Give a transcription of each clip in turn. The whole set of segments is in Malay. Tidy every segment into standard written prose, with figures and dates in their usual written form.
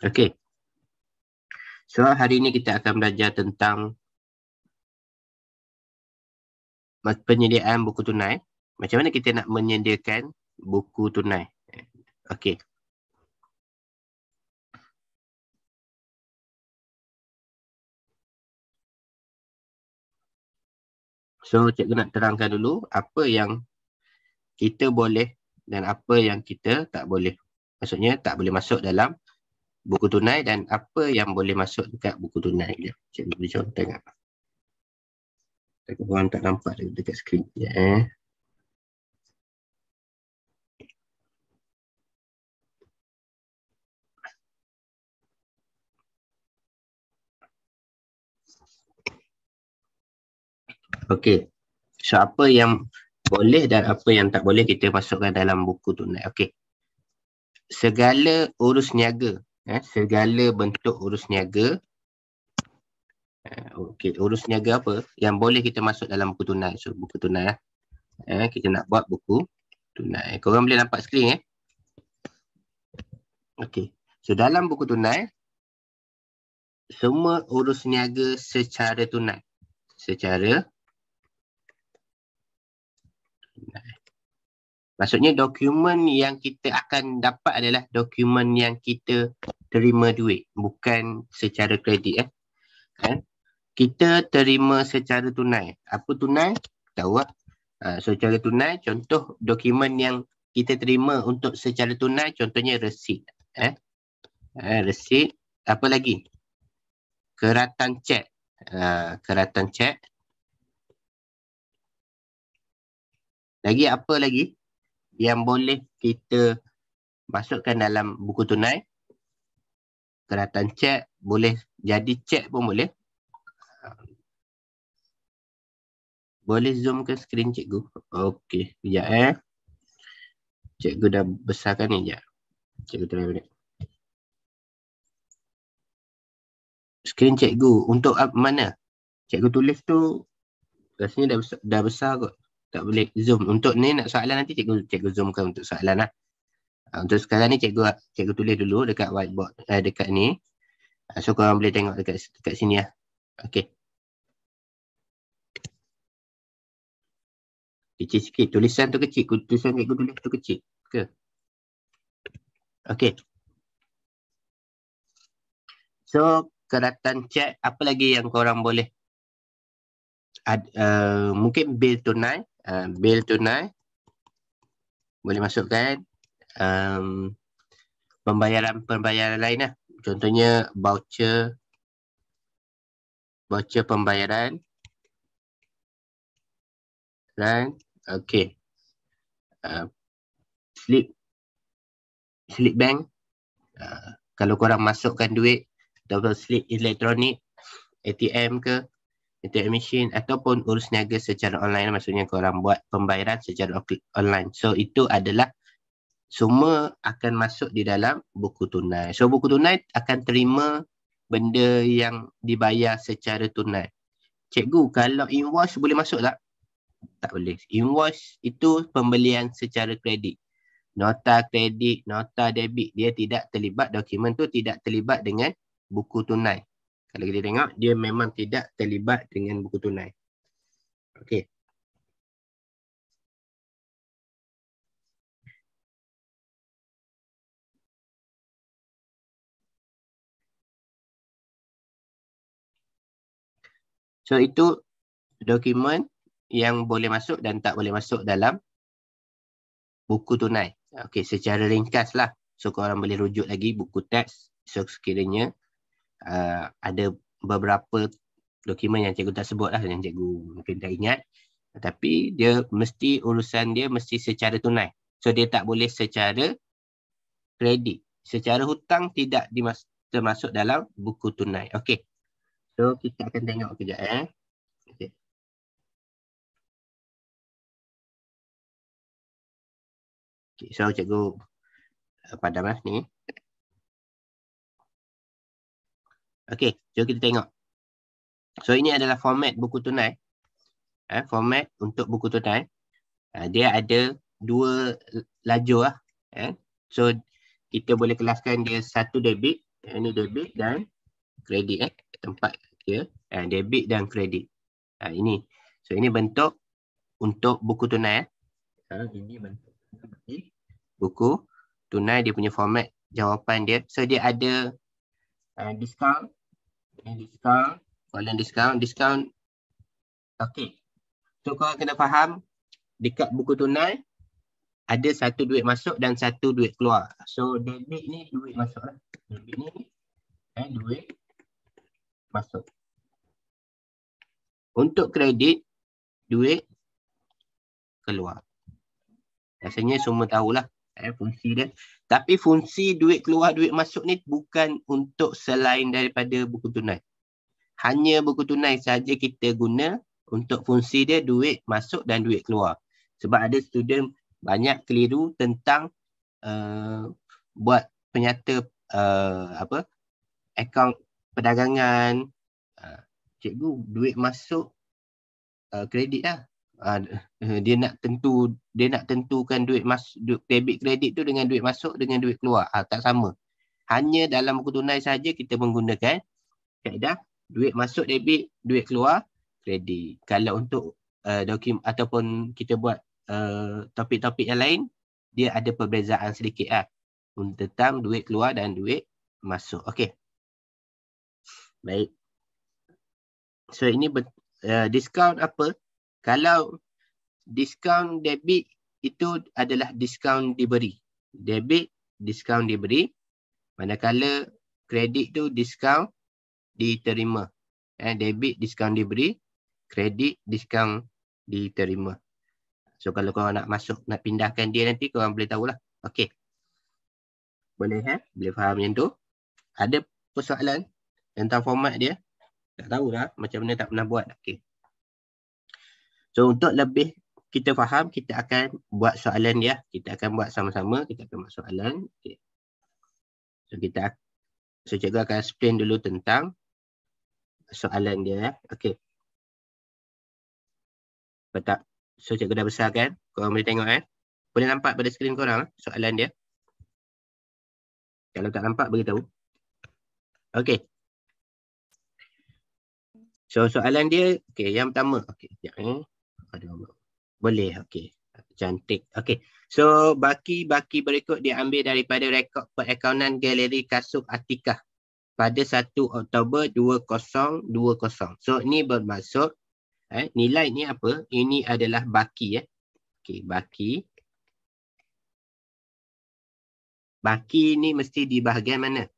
Okey. So hari ini kita akan belajar tentang penyediaan buku tunai. Macam mana kita nak menyediakan buku tunai. Okey. So cikgu nak terangkan dulu apa yang kita boleh dan apa yang kita tak boleh. Maksudnya tak boleh masuk dalam buku tunai dan apa yang boleh masuk dekat buku tunai. Cikgu beri contoh tengok. Korang tak nampak dekat skrin. Okey. So apa yang boleh dan apa yang tak boleh kita masukkan dalam buku tunai. Okey. Segala urus niaga, segala bentuk urus niaga. Okey, urus niaga apa yang boleh kita masuk dalam buku tunai. So buku tunai kita nak buat buku tunai. Korang boleh nampak skrin Okey. So dalam buku tunai semua urus niaga secara tunai. Secara tunai. Maksudnya dokumen yang kita akan dapat adalah dokumen yang kita terima duit, bukan secara kredit. Kita terima secara tunai. Apa tunai? Tahu lah. So secara tunai, contoh dokumen yang kita terima untuk secara tunai, contohnya resit. Resit. Apa lagi? Keratan cek. Keratan cek. Lagi apa lagi yang boleh kita masukkan dalam buku tunai? Keratan cek, boleh jadi cek pun boleh. Boleh zoom ke skrin cikgu? Okey, sekejap Cikgu dah besarkan ni sekejap. Cikgu try balik. Skrin cikgu untuk mana? Cikgu tulis tu rasanya dah besar kot. Tak boleh zoom. Untuk ni nak soalan nanti cikgu zoomkan untuk soalan lah. Untuk sekarang ni cikgu tulis dulu dekat whiteboard, dekat ni. So korang boleh tengok dekat sini lah. Okey. Kecil sikit. Tulisan tu kecil. Tulisan cikgu tulis tu kecil ke? Okey. So keratan cek, apa lagi yang korang boleh? Mungkin bil tunai. Bil tunai boleh masukkan. Pembayaran lain lah. Contohnya voucher pembayaran. Dan okey. Slip bank. Kalau korang masukkan duit atau slip elektronik, ATM ke, ATM machine ataupun urus niaga secara online, maksudnya korang buat pembayaran secara online. So itu adalah semua akan masuk di dalam buku tunai. So buku tunai akan terima benda yang dibayar secara tunai. Cikgu, kalau invoice boleh masuk tak? Tak boleh. Invoice itu pembelian secara kredit. Nota kredit, nota debit, dia tidak terlibat, dokumen tu tidak terlibat dengan buku tunai. Kalau kita tengok, dia memang tidak terlibat dengan buku tunai. Okey. So itu dokumen yang boleh masuk dan tak boleh masuk dalam buku tunai. Okey, secara ringkas lah. So korang boleh rujuk lagi buku teks. So sekiranya ada beberapa dokumen yang cikgu tak sebut lah, yang cikgu mungkin tak ingat. Tapi urusan dia mesti secara tunai. So dia tak boleh secara kredit. Secara hutang tidak termasuk dalam buku tunai. Okey. So kita akan tengok kejap Okay. Okay, so cikgu padam lah ni. Okey, jom kita tengok. So ini adalah format buku tunai. Format untuk buku tunai. Dia ada dua lajur lah. So kita boleh kelaskan dia satu debit, Ini debit dan kredit tempat dia. Debit dan kredit. Ini. So ini bentuk untuk buku tunai. Ini bentuk buku tunai, dia punya format jawapan dia. So dia ada discount. Discount. Column discount. Okey. So korang kena faham dekat buku tunai ada satu duit masuk dan satu duit keluar. So debit ni duit masuk lah. Debit ni duit masuk. Untuk kredit duit keluar. Rasanya semua tahulah fungsi dia. Tapi fungsi duit keluar duit masuk ni bukan untuk selain daripada buku tunai. Hanya buku tunai saja kita guna untuk fungsi dia duit masuk dan duit keluar. Sebab ada student banyak keliru tentang buat penyata akaun perdagangan. Cikgu, duit masuk kredit lah. Dia nak tentukan duit masuk, debit kredit tu dengan duit masuk dengan duit keluar. Tak sama. Hanya dalam buku tunai saja kita menggunakan kaedah duit masuk debit, duit keluar kredit. Kalau untuk dokumen ataupun kita buat topik-topik yang lain, dia ada perbezaan sedikit tentang duit keluar dan duit masuk. Okey. Baik. So ini diskaun apa? Kalau diskaun debit itu adalah diskaun diberi. Debit diskaun diberi. Manakala kredit tu diskaun diterima. Debit diskaun diberi. Kredit diskaun diterima. So kalau korang nak masuk, nak pindahkan dia nanti, korang boleh tahulah. Okey. Boleh Boleh faham yang tu? Ada persoalan tentang format dia? Tak tahulah macam mana, tak pernah buat. Okey. So untuk lebih kita faham, kita akan buat soalan dia. Kita akan buat sama-sama. Kita akan buat soalan. Okay. So cikgu akan explain dulu tentang soalan dia. Okey. Betul. So cikgu dah besarkan. Korang boleh tengok Boleh nampak pada skrin korang soalan dia. Kalau tak nampak, beritahu. Okey. So soalan dia, okey, yang pertama. Okey, sekejap Boleh, okey. Cantik. Okey. So baki-baki berikut diambil daripada rekod perakaunan galeri Kasub Atikah pada 1 Oktober 2020. So ni bermaksud nilai ni apa? Ini adalah baki Okey, baki. Baki ni mesti di bahagian mana?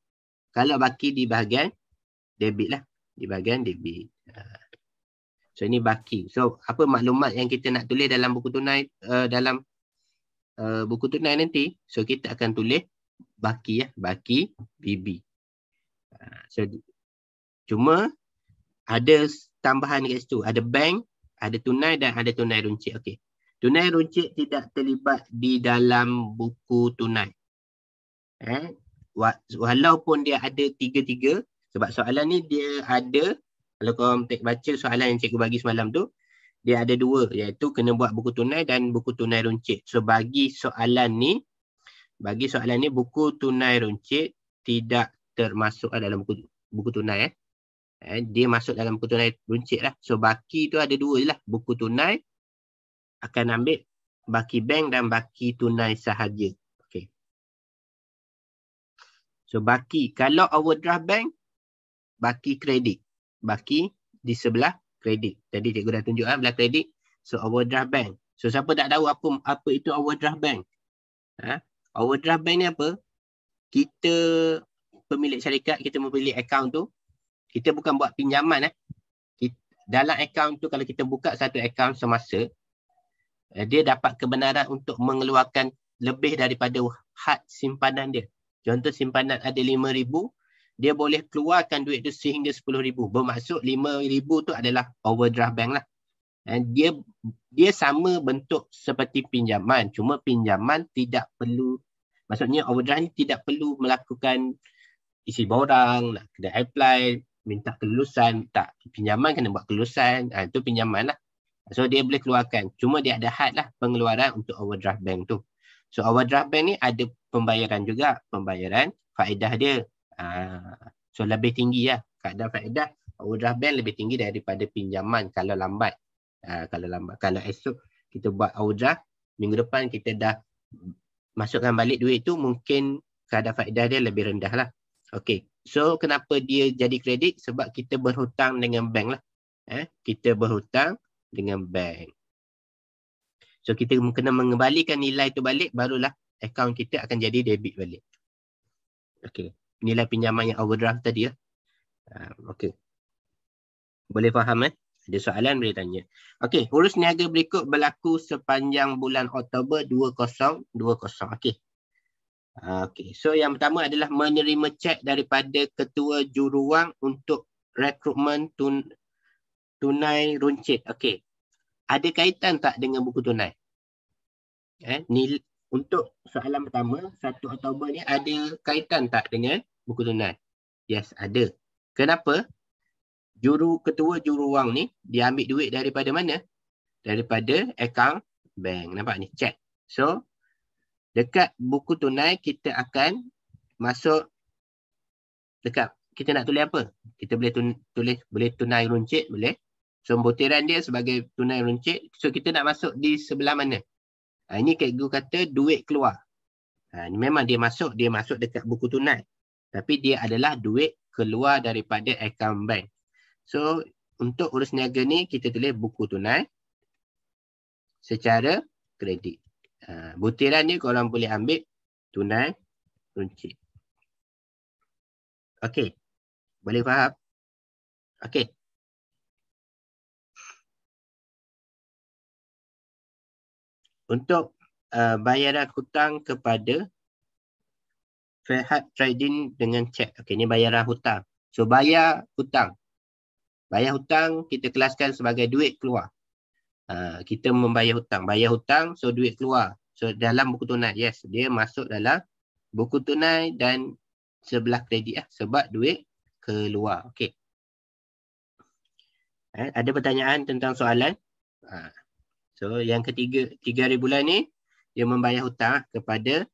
Kalau baki di bahagian debit lah. Di bahagian debit. So ini baki. So apa maklumat yang kita nak tulis dalam buku tunai buku tunai nanti? So kita akan tulis baki baki BB. So cuma ada tambahan kat situ. Ada bank, ada tunai dan ada tunai runcit. Okey. Tunai runcit tidak terlibat di dalam buku tunai. Walaupun dia ada tiga-tiga, sebab soalan ni dia ada, kalau korang baca soalan yang cikgu bagi semalam tu, dia ada dua, iaitu kena buat buku tunai dan buku tunai runcit. So bagi soalan ni buku tunai runcit tidak termasuk dalam buku tunai. Dia masuk dalam buku tunai runcit lah. So baki tu ada dua je lah. Buku tunai akan ambil baki bank dan baki tunai sahaja. Okay. So baki, kalau overdraft bank, baki kredit. Baki di sebelah kredit. Tadi cikgu dah tunjuk belah kredit. So overdraft bank. So siapa tak tahu apa itu overdraft bank? Overdraft bank ni apa? Kita pemilik syarikat, kita memilih akaun tu. Kita bukan buat pinjaman. Dalam akaun tu kalau kita buka satu akaun semasa, dia dapat kebenaran untuk mengeluarkan lebih daripada had simpanan dia. Contoh simpanan ada 5,000, dia boleh keluarkan duit tu sehingga 10,000. Bermaksud 5,000 tu adalah overdraft bank lah. Dan dia sama bentuk seperti pinjaman. Cuma pinjaman tidak perlu, maksudnya overdraft ni tidak perlu melakukan isi borang, nak kena apply, minta kelulusan. Tak, pinjaman kena buat kelulusan. Itu pinjaman lah. So dia boleh keluarkan. Cuma dia ada had lah pengeluaran untuk overdraft bank tu. So overdraft bank ni ada pembayaran juga. Pembayaran faedah dia. So lebih tinggi lah. Kadar faedah overdraft bank lebih tinggi daripada pinjaman kalau lambat. Kalau esok kita buat overdraft, minggu depan kita dah masukkan balik duit tu, mungkin kadar faedah dia lebih rendah lah. Okay. So kenapa dia jadi kredit? Sebab kita berhutang dengan bank lah. Kita berhutang dengan bank. So kita kena mengembalikan nilai tu balik, barulah akaun kita akan jadi debit balik. Okay. Nilai pinjaman yang overdraft tadi lah. Okay. Boleh faham Ada soalan boleh tanya. Okey, urus niaga berikut berlaku sepanjang bulan Oktober 2020. Okey. Okey, so yang pertama adalah menerima cek daripada ketua juruwang untuk rekrutmen tunai runcit. Okey. Ada kaitan tak dengan buku tunai? Untuk soalan pertama, 1 Oktober ni ada kaitan tak dengan buku tunai? Yes, ada. Kenapa? Ketua juruwang ni dia ambil duit daripada mana? Daripada akaun bank. Nampak ni, cek. So dekat buku tunai kita akan masuk dekat, kita nak tulis apa? Kita boleh tulis, boleh tunai runcit, boleh. So butiran dia sebagai tunai runcit. So kita nak masuk di sebelah mana? Ini cikgu kata duit keluar. Ini memang dia masuk dekat buku tunai. Tapi dia adalah duit keluar daripada akaun bank. So, untuk urus niaga ni, kita tulis buku tunai secara kredit. Butiran ni korang boleh ambil tunai runcit. Okey. Boleh faham? Okey. Untuk bayaran hutang kepada Fairhad Trading dengan cek. Okey, ni bayaran hutang. So, bayar hutang. Bayar hutang kita kelaskan sebagai duit keluar. Kita membayar hutang. Bayar hutang, so duit keluar. So dalam buku tunai, yes, dia masuk dalam buku tunai dan sebelah kredit sebab duit keluar. Okey. Ada pertanyaan tentang soalan? So yang ketiga, 3 bulan ni dia membayar hutang kepada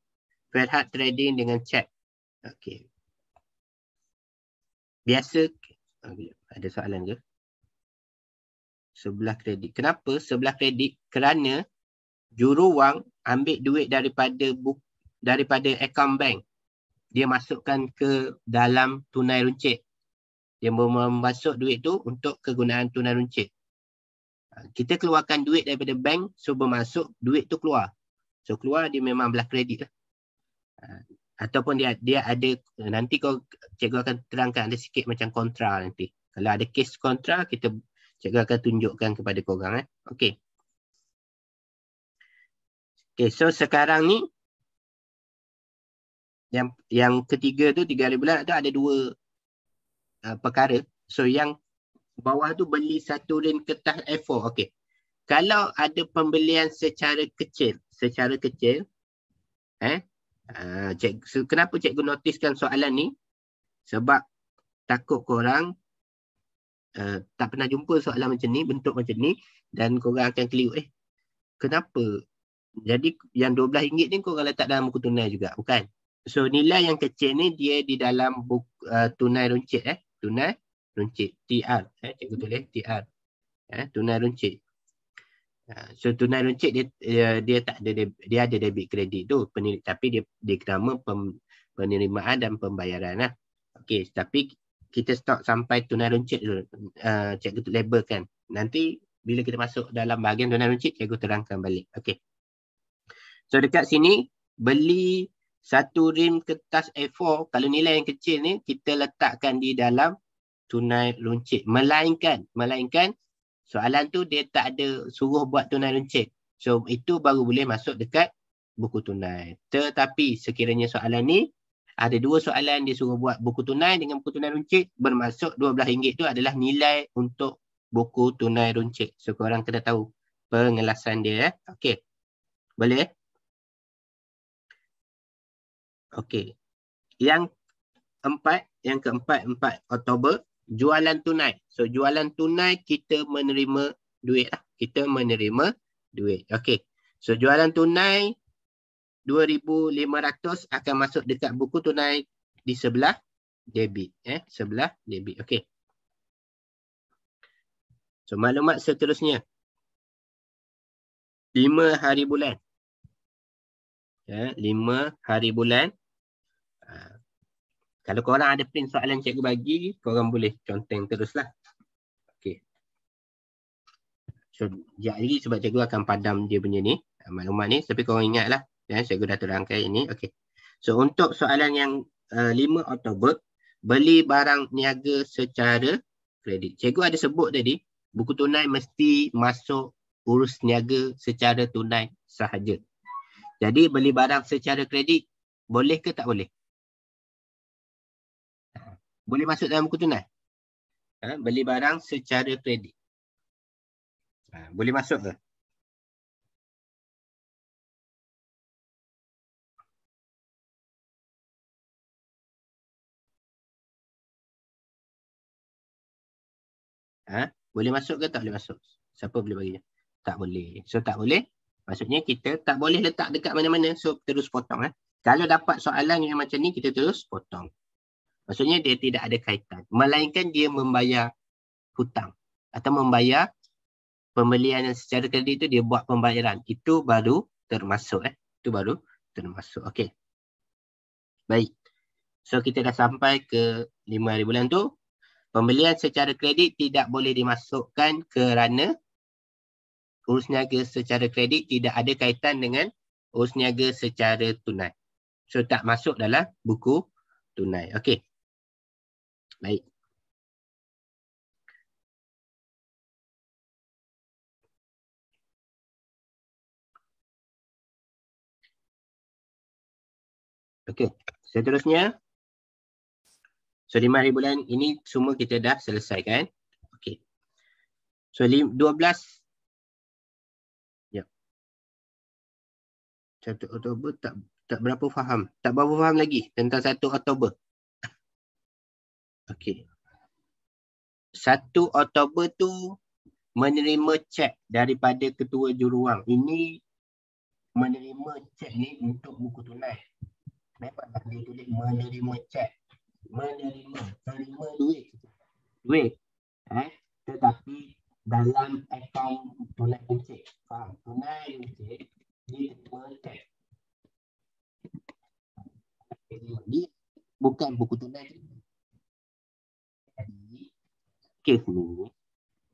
Fairhad Trading dengan cek. Okey. Biasa ada soalan ke? Sebelah kredit. Kenapa sebelah kredit? Kerana juruwang ambil duit daripada akaun bank. Dia masukkan ke dalam tunai runcit. Dia memasuk duit tu untuk kegunaan tunai runcit. Kita keluarkan duit daripada bank, so bermasuk duit tu keluar. So keluar dia memang belah kredit lah. Ataupun dia ada, nanti cikgu akan terangkan ada sikit macam kontra nanti. Kalau ada kes kontra, cikgu akan tunjukkan kepada korang. Okey. Okey, so sekarang ni yang ketiga tu 3 bulan tu ada 2 perkara. So yang bawah tu beli 1 rim kertas A4. Okey. Kalau ada pembelian secara kecil, kenapa cikgu notiskan soalan ni? Sebab takut korang tak pernah jumpa soalan macam ni, bentuk macam ni, dan korang akan keliru. Kenapa? Jadi yang RM12 ni korang letak dalam buku tunai juga, bukan? So nilai yang kecil ni dia di dalam buku tunai runcit. Tunai runcit, TR. Cikgu tulis TR. Tunai runcit. So tunai runcit dia tak ada, dia ada debit kredit tu, tapi dia nama penerimaan dan pembayaran. Okey, tapi kita stop sampai tunai runcit dulu. Cikgu labelkan. Nanti bila kita masuk dalam bahagian tunai runcit, cikgu terangkan balik. Okey. So dekat sini beli 1 rim kertas A4, kalau nilai yang kecil ni kita letakkan di dalam tunai runcit. Melainkan soalan tu dia tak ada suruh buat tunai runcit. So itu baru boleh masuk dekat buku tunai. Tetapi sekiranya soalan ni ada 2 soalan dia suruh buat buku tunai dengan buku tunai runcit, bermaksud RM12 tu adalah nilai untuk buku tunai runcit. So korang kena tahu pengelasan dia. Okey. Boleh? Okey. Yang keempat 4 Oktober, jualan tunai. So jualan tunai kita menerima duit lah. Kita menerima duit. Okey. So jualan tunai 2,500 akan masuk dekat buku tunai di sebelah debit. Sebelah debit. Okey. So maklumat seterusnya. 5 hari bulan. 5 hari bulan. Kalau korang ada print soalan cikgu bagi, korang boleh conteng teruslah. Okey. So, sekejap lagi sebab cikgu akan padam dia punya ni, maklumat ni. Tapi korang ingatlah, cikgu dah terangkan ini. Okey. So, untuk soalan yang 5 Oktober, beli barang niaga secara kredit. Cikgu ada sebut tadi, buku tunai mesti masuk urus niaga secara tunai sahaja. Jadi, beli barang secara kredit, boleh ke tak boleh? Boleh masuk dalam buku tunai? Beli barang secara kredit. Boleh masuk ke? Boleh masuk ke tak boleh masuk? Siapa boleh bagi? Tak boleh. So tak boleh. Maksudnya kita tak boleh letak dekat mana-mana. So terus potong. Kalau dapat soalan yang macam ni, kita terus potong. Maksudnya dia tidak ada kaitan. Melainkan dia membayar hutang. Atau membayar pembelian yang secara kredit itu dia buat pembayaran. Itu baru termasuk. Itu baru termasuk. Okey. Baik. So kita dah sampai ke 5 hari bulan tu. Pembelian secara kredit tidak boleh dimasukkan kerana urus niaga secara kredit tidak ada kaitan dengan urus niaga secara tunai. So tak masuk dalam buku tunai. Okey. Baik. Okey. Seterusnya. So 5 hari bulan ini semua kita dah selesaikan. Okey. So 12. Ya. 1 Oktober tak berapa faham. Tak berapa faham lagi tentang 1 Oktober. Okey. 1 Oktober tu menerima cek daripada ketua jururawang. Ini menerima cek ni untuk buku tunai. Memang dia tulis menerima cek. Menerima duit. Tetapi dalam akaun tunai runcit. Faham? Tunai runcit dia terima cek. Dia bukan buku tunai. Jadi kes ni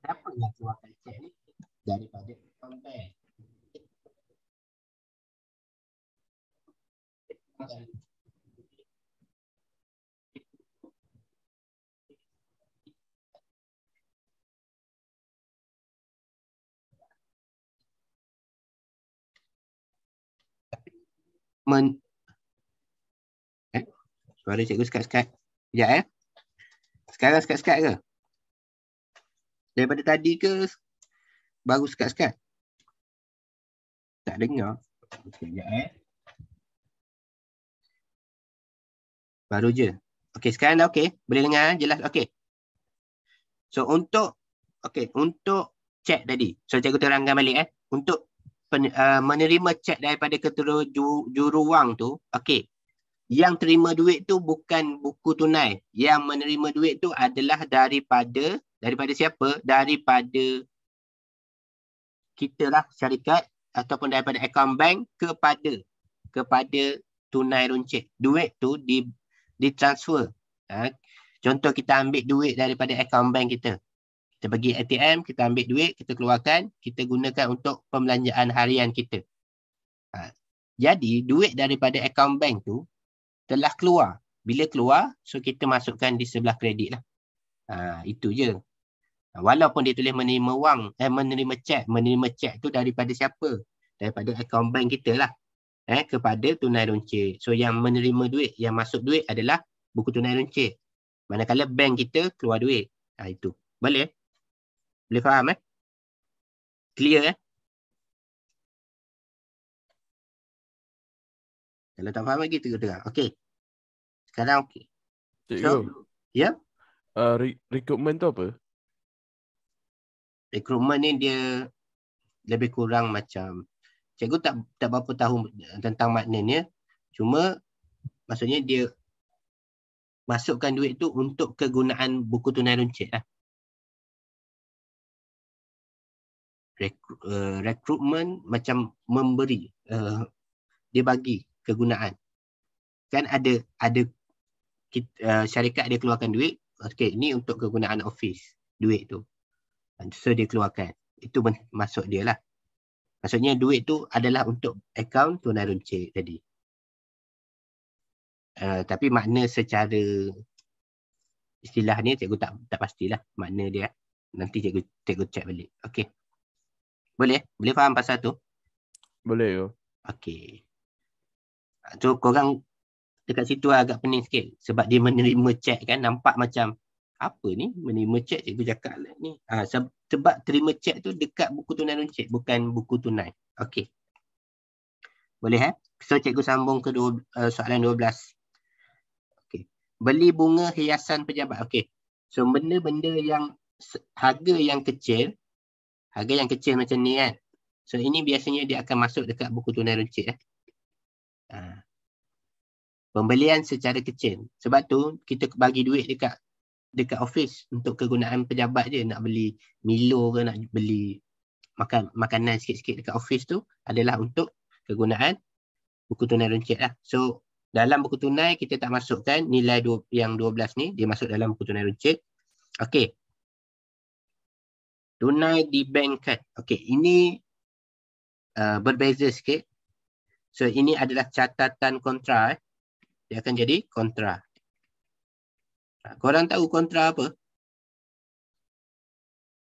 siapa yang keluarkan cek ni? Daripada akaun bank. Suara cikgu sekat-sekat. Sekejap Sekarang sekat-sekat ke? Daripada tadi ke baru sekat-sekat? Tak dengar. Sekejap Baru je. Okey, sekarang dah okey. Boleh dengar jelas? Okey. So untuk cek tadi. So cikgu terangkan balik Untuk menerima cek daripada ketua jururawang tu, okey. Yang terima duit tu bukan buku tunai. Yang menerima duit tu adalah daripada siapa? Daripada kita lah, syarikat ataupun daripada akaun bank kepada tunai runcit. Duit tu ditransfer. Contoh kita ambil duit daripada akaun bank kita. Kita pergi ATM, kita ambil duit, kita keluarkan, kita gunakan untuk pembelanjaan harian kita. Jadi duit daripada akaun bank tu telah keluar. Bila keluar, so kita masukkan di sebelah kredit lah. Itu je. Walaupun dia tulis menerima wang, menerima cek tu daripada siapa? Daripada akaun bank kita lah. Kepada tunai runcit. So yang menerima duit, yang masuk duit adalah buku tunai runcit. Manakala bank kita keluar duit. Itu. Boleh? Boleh faham Clear Kalau tak faham lagi terang. Okey. Sekarang okey. Cikgu. Ya? Rekrutmen tu apa? Rekrutmen ni dia lebih kurang macam, cikgu tak berapa tahu tentang maknanya. Cuma maksudnya dia masukkan duit tu untuk kegunaan buku tunai runcit lah. Rekrutmen macam memberi, dia bagi kegunaan. Kan ada syarikat dia keluarkan duit, okey, ni untuk kegunaan office, duit tu. So dia keluarkan. Itu masuk dia lah. Maksudnya duit tu adalah untuk akaun tunai runcit tadi. Tapi makna secara istilah ni cikgu tak pastilah makna dia. Nanti cikgu check balik. Okey. Boleh faham pasal tu? Boleh ke? Okey. So korang dekat situ agak pening sikit sebab dia menerima cek kan, nampak macam apa ni menerima cek, cikgu cakap lah ni. Sebab terima cek tu dekat buku tunai runcit, bukan buku tunai. Okey. Boleh So cikgu sambung ke soalan 12. Okey. Beli bunga hiasan pejabat. Okey. So benda-benda yang harga yang kecil macam ni kan. So ini biasanya dia akan masuk dekat buku tunai runcit. Pembelian secara kecil. Sebab tu kita bagi duit dekat office untuk kegunaan pejabat je. Nak beli Milo ke, nak beli makanan sikit-sikit dekat office tu adalah untuk kegunaan buku tunai runcit lah. So dalam buku tunai kita tak masukkan nilai yang 12 ni, dia masuk dalam buku tunai runcit. Okey. Tunai di bank card. Okey, ini berbeza sikit. So ini adalah catatan kontra. Dia akan jadi kontra. Korang tahu kontra apa?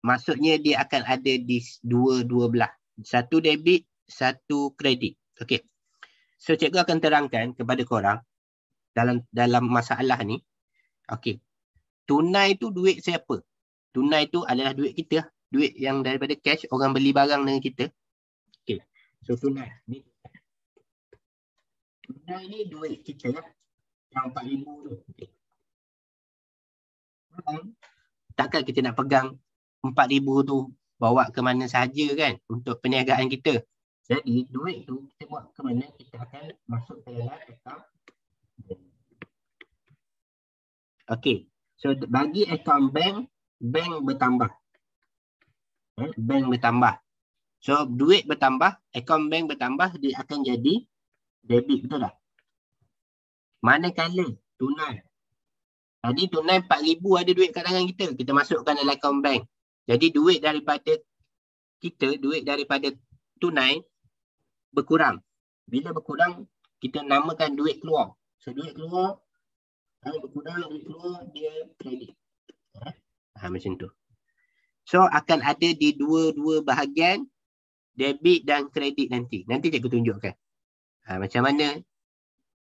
Maksudnya dia akan ada di dua belah. Satu debit, satu kredit. Okey. So cikgu akan terangkan kepada korang dalam masalah ni. Okey. Tunai tu duit siapa? Tunai tu adalah duit kita. Duit yang daripada cash, orang beli barang dengan kita. Okey. So tunai ni. Tunai ni duit kita lah. Yang 4,000 tu. Okay. Takkan kita nak pegang 4,000 tu bawa ke mana sahaja kan untuk perniagaan kita. Jadi duit tu kita buat ke mana, kita akan masuk ke dalam akaun. Okey. So bagi akaun bank bertambah. Bank bertambah. So duit bertambah, akaun bank bertambah, dia akan jadi debit, betul tak? Manakala tunai. Jadi tunai 4,000 ada duit kat tangan kita. Kita masukkan dalam akaun bank. Jadi duit daripada tunai berkurang. Bila berkurang, kita namakan duit keluar. So duit keluar, berkurang, duit keluar, dia kredit. Macam tu. So akan ada di dua bahagian, debit dan kredit nanti. Nanti cikgu tunjukkan. Macam mana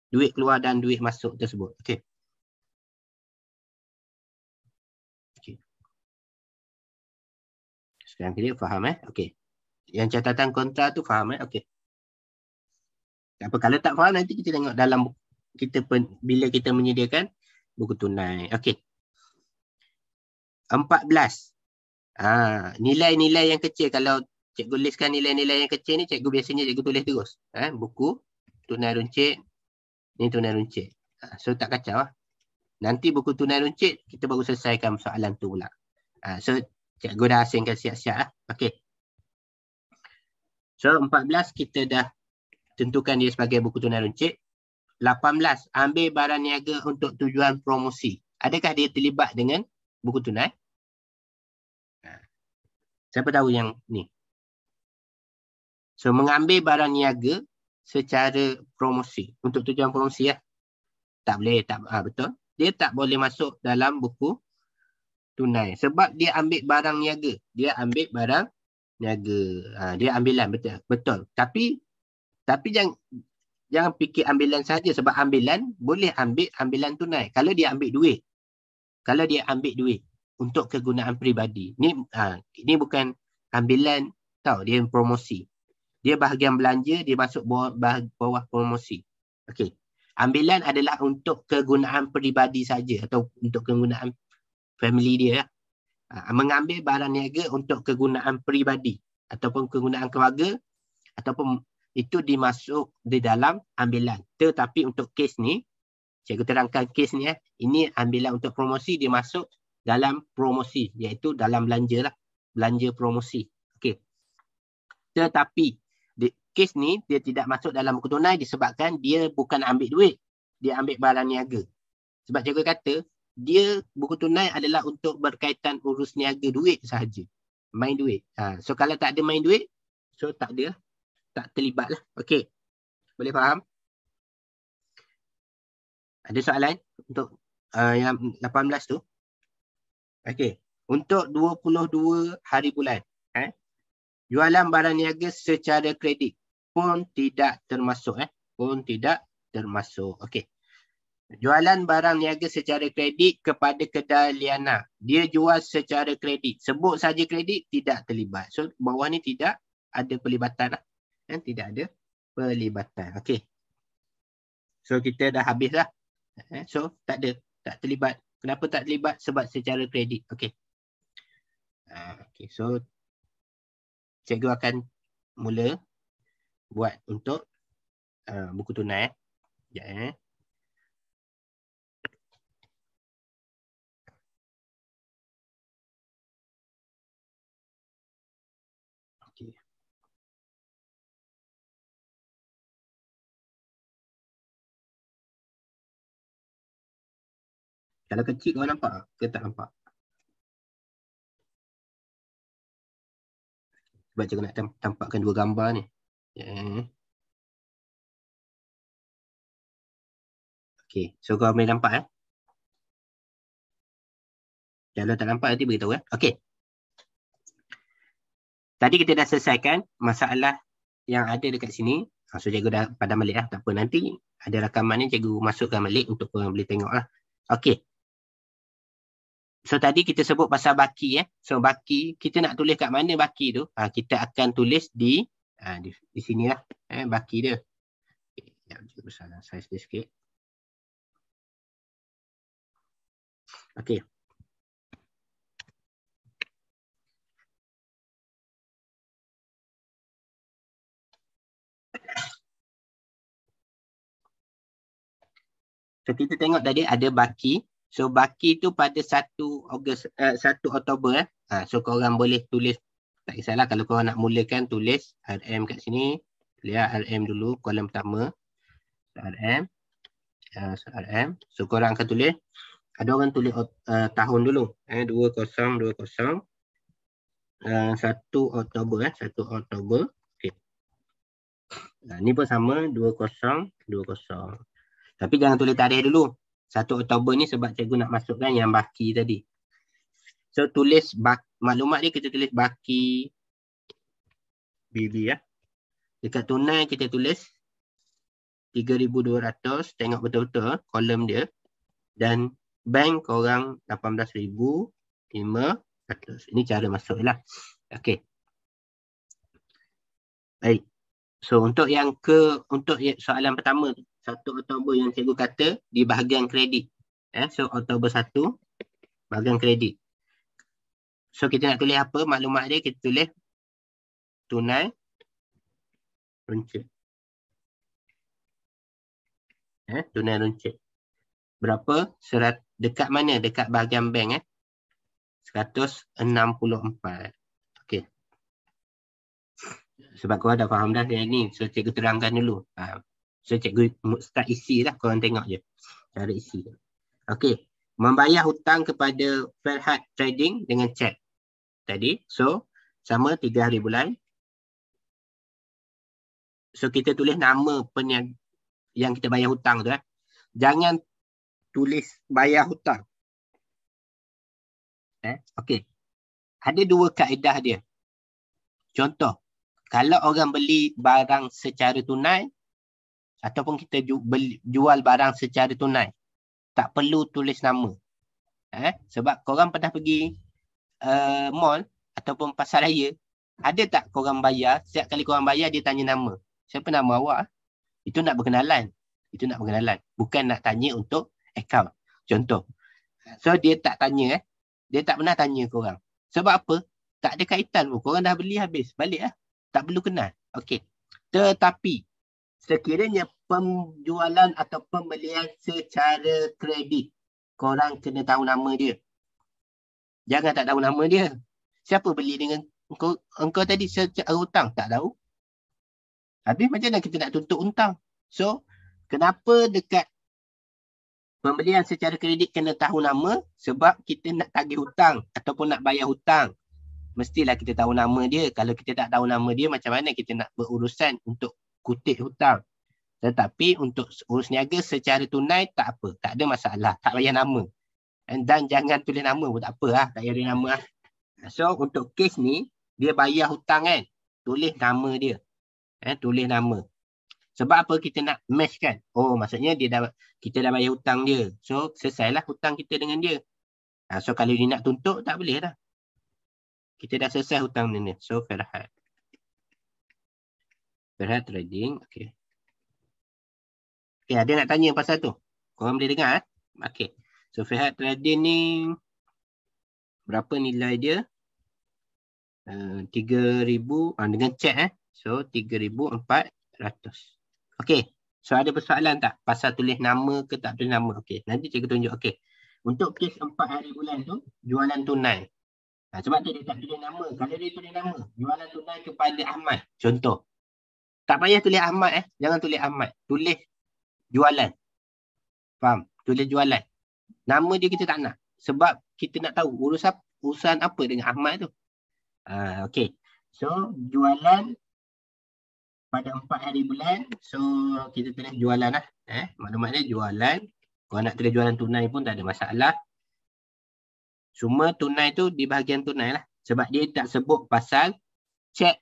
duit keluar dan duit masuk tersebut. Okey. Sekarang kita faham okey. Yang catatan kontra tu faham okey. Tak apa, kalau tak faham nanti kita tengok dalam bila kita menyediakan buku tunai. Okey. 14. Nilai-nilai yang kecil, kalau cikgu listkan nilai-nilai yang kecil ni, biasanya cikgu tulis terus. Buku tunai runcit, ni tunai runcit. So tak kacau lah. Nanti buku tunai runcit, kita baru selesaikan soalan tu pula. So cikgu dah asingkan siap-siap lah. Okey. So 14 kita dah tentukan dia sebagai buku tunai runcit. 18, ambil barang niaga untuk tujuan promosi. Adakah dia terlibat dengan buku tunai? Siapa tahu yang ni? So mengambil barang niaga secara promosi, untuk tujuan promosi lah. Tak boleh, betul. Dia tak boleh masuk dalam buku tunai sebab dia ambil barang niaga. Dia ambil barang niaga. Dia ambilan, betul. Tapi jangan fikir ambilan saja, sebab ambilan boleh ambilan tunai kalau dia ambil duit. Kalau dia ambil duit untuk kegunaan peribadi. Ni bukan ambilan tau, dia promosi. Dia bahagian belanja, dia masuk bawah promosi. Okey. Ambilan adalah untuk kegunaan peribadi saja atau untuk kegunaan family dia. Mengambil barang niaga untuk kegunaan peribadi ataupun kegunaan keluarga, ataupun itu dimasuk di dalam ambilan. Tetapi untuk kes ni, Cikgu terangkan kes ni Ini ambilan untuk promosi, dia masuk dalam promosi, iaitu dalam belanja lah. Belanja promosi. Okey. Tetapi kes ni dia tidak masuk dalam buku tunai disebabkan dia bukan ambil duit. Dia ambil barang niaga. Sebab cikgu kata, dia buku tunai adalah untuk berkaitan urus niaga duit sahaja. Main duit. So kalau tak ada main duit, so tak terlibat lah. Okey. Boleh faham? Ada soalan untuk yang 18 tu? Okey. Untuk 22 hari bulan. Jualan barang niaga secara kredit pun tidak termasuk. Pun tidak termasuk. Okey. Jualan barang niaga secara kredit kepada kedai Liana. Dia jual secara kredit. Sebut saja kredit, tidak terlibat. So, bawah ni tidak ada pelibatan lah. Tidak ada pelibatan. Okey. So, kita dah habis lah. So, tak terlibat. Kenapa tak terlibat? Sebab secara kredit. Okey. Okey. So, cikgu akan mula buat untuk buku tunai. Sekejap. Okey. Kalau kecil kau nampak ke tak nampak? Sebab cikgu nak tampakkan dua gambar ni. Okey, so kau boleh nampak Kalau tak nampak nanti beritahu Okey. Tadi kita dah selesaikan masalah yang ada dekat sini. So cikgu dah padam balik lah. Tak apa, nanti ada rakaman ni cikgu masukkan balik untuk korang boleh tengok lah. Okey. So tadi kita sebut pasal baki So baki, kita nak tulis kat mana baki tu? Kita akan tulis di sini lah. Baki dia. Cikgu salah saiz dia sikit. Okey. So kita tengok tadi ada baki. So baki tu pada 1 Oktober So korang boleh tulis, tak kisahlah kalau korang nak mulakan tulis RM kat sini. Lihat RM dulu kolom pertama. RM. So korang akan tulis, ada orang tulis tahun dulu 2020 1 Oktober 1 Oktober. Okey. Ni pun sama 2020. Tapi jangan tulis tarikh dulu. 1 Oktober ni sebab cikgu nak masukkan yang baki tadi. So tulis maklumat ni kita tulis baki BB Dekat tunai kita tulis 3,200. Tengok betul-betul kolom dia. Dan bank korang 18,500. Ini cara masuk lah. Okey. Baik. So untuk soalan pertama 1 Oktober yang cikgu kata di bahagian kredit. So Oktober 1 bahagian kredit. So kita nak tulis apa? Maklumat dia kita tulis tunai runcit. Tunai runcit. Berapa? Dekat mana? Dekat bahagian bank 164. Okey. Sebab korang dah faham dah ni. So cikgu terangkan dulu. So cikgu start isi lah. Korang tengok je. Cara isi. Okey. Membayar hutang kepada Farhad Trading dengan cek. Tadi. So sama 3 hari bulan. So kita tulis nama yang kita bayar hutang tu. Jangan tulis bayar hutang. Okey. Ada 2 kaedah dia. Contoh. Kalau orang beli barang secara tunai ataupun kita jual barang secara tunai, tak perlu tulis nama. Sebab korang pernah pergi mall ataupun pasar raya, ada tak korang bayar, setiap kali korang bayar dia tanya nama. Siapa nama awak? Itu nak berkenalan. Bukan nak tanya untuk akaun. Contoh. So dia tak tanya Dia tak pernah tanya korang. Sebab apa? Tak ada kaitan pun. Korang dah beli habis. Balik Tak perlu kenal. Okey. Tetapi sekiranya penjualan atau pembelian secara kredit. Korang kena tahu nama dia. Jangan tak tahu nama dia. Siapa beli dengan engkau tadi secara hutang? Tak tahu. Habis macam mana kita nak tuntut hutang? So, kenapa dekat pembelian secara kredit kena tahu nama? Sebab kita nak tagih hutang ataupun nak bayar hutang. Mestilah kita tahu nama dia. Kalau kita tak tahu nama dia, macam mana kita nak berurusan untuk kutip hutang? Tetapi untuk urus niaga secara tunai tak apa. Tak ada masalah. Tak payah nama. Dan jangan tulis nama pun tak apa lah. Tak payah tulis nama lah. So untuk kes ni, dia bayar hutang kan. Tulis nama dia. Tulis nama. Sebab apa kita nak match kan? Oh maksudnya kita dah bayar hutang dia. So selesailah hutang kita dengan dia. So kalau dia nak tuntut tak boleh dah. Kita dah selesai hutang dia ni. So Ferhat Trading. Okay. Okay, ada nak tanya pasal tu? Korang boleh dengar? Okay. So, Ferhat Trading ni berapa nilai dia? 3,000 dengan cek So, 3,400. Okay. So, ada persoalan tak? Pasal tulis nama ke tak tulis nama? Okay. Nanti cikgu tunjuk. Okay. Untuk kes 4 hari bulan tu, jualan tunai. Sebab tu dia tak tulis nama. Kalau dia tulis nama, jualan tunai kepada Ahmad. Contoh. Tak payah tulis Ahmad Jangan tulis Ahmad. Tulis jualan. Faham? Tulis jualan. Nama dia kita tak nak. Sebab kita nak tahu urusan apa dengan Ahmad tu. Okay. So, jualan pada 4 hari bulan. So, kita tulis jualan lah. Maklumat dia jualan. Kalau nak tulis jualan tunai pun tak ada masalah. Cuma tunai tu di bahagian tunai lah. Sebab dia tak sebut pasal cek.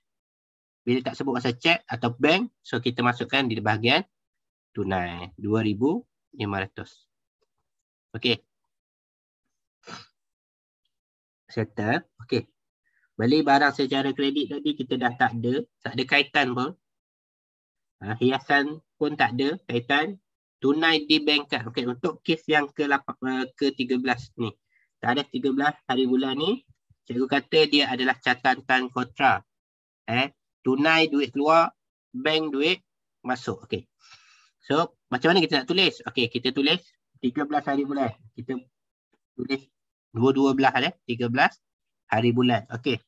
Bila tak sebut pasal cek atau bank. So, kita masukkan di bahagian tunai 2,500. Okey. Settle. Okey. Beli barang secara kredit tadi kita dah tak ada kaitan pun. Hiasan pun tak ada kaitan. Tunai di bank card. Okey, untuk kes yang ke-13 ni. Tarikh 13 hari bulan ni, cikgu kata dia adalah catatan kontra. Tunai duit keluar, bank duit masuk. Okey. So, macam mana kita nak tulis? Okey, kita tulis 13 hari bulan. Kita tulis 12 13 hari bulan. Okey.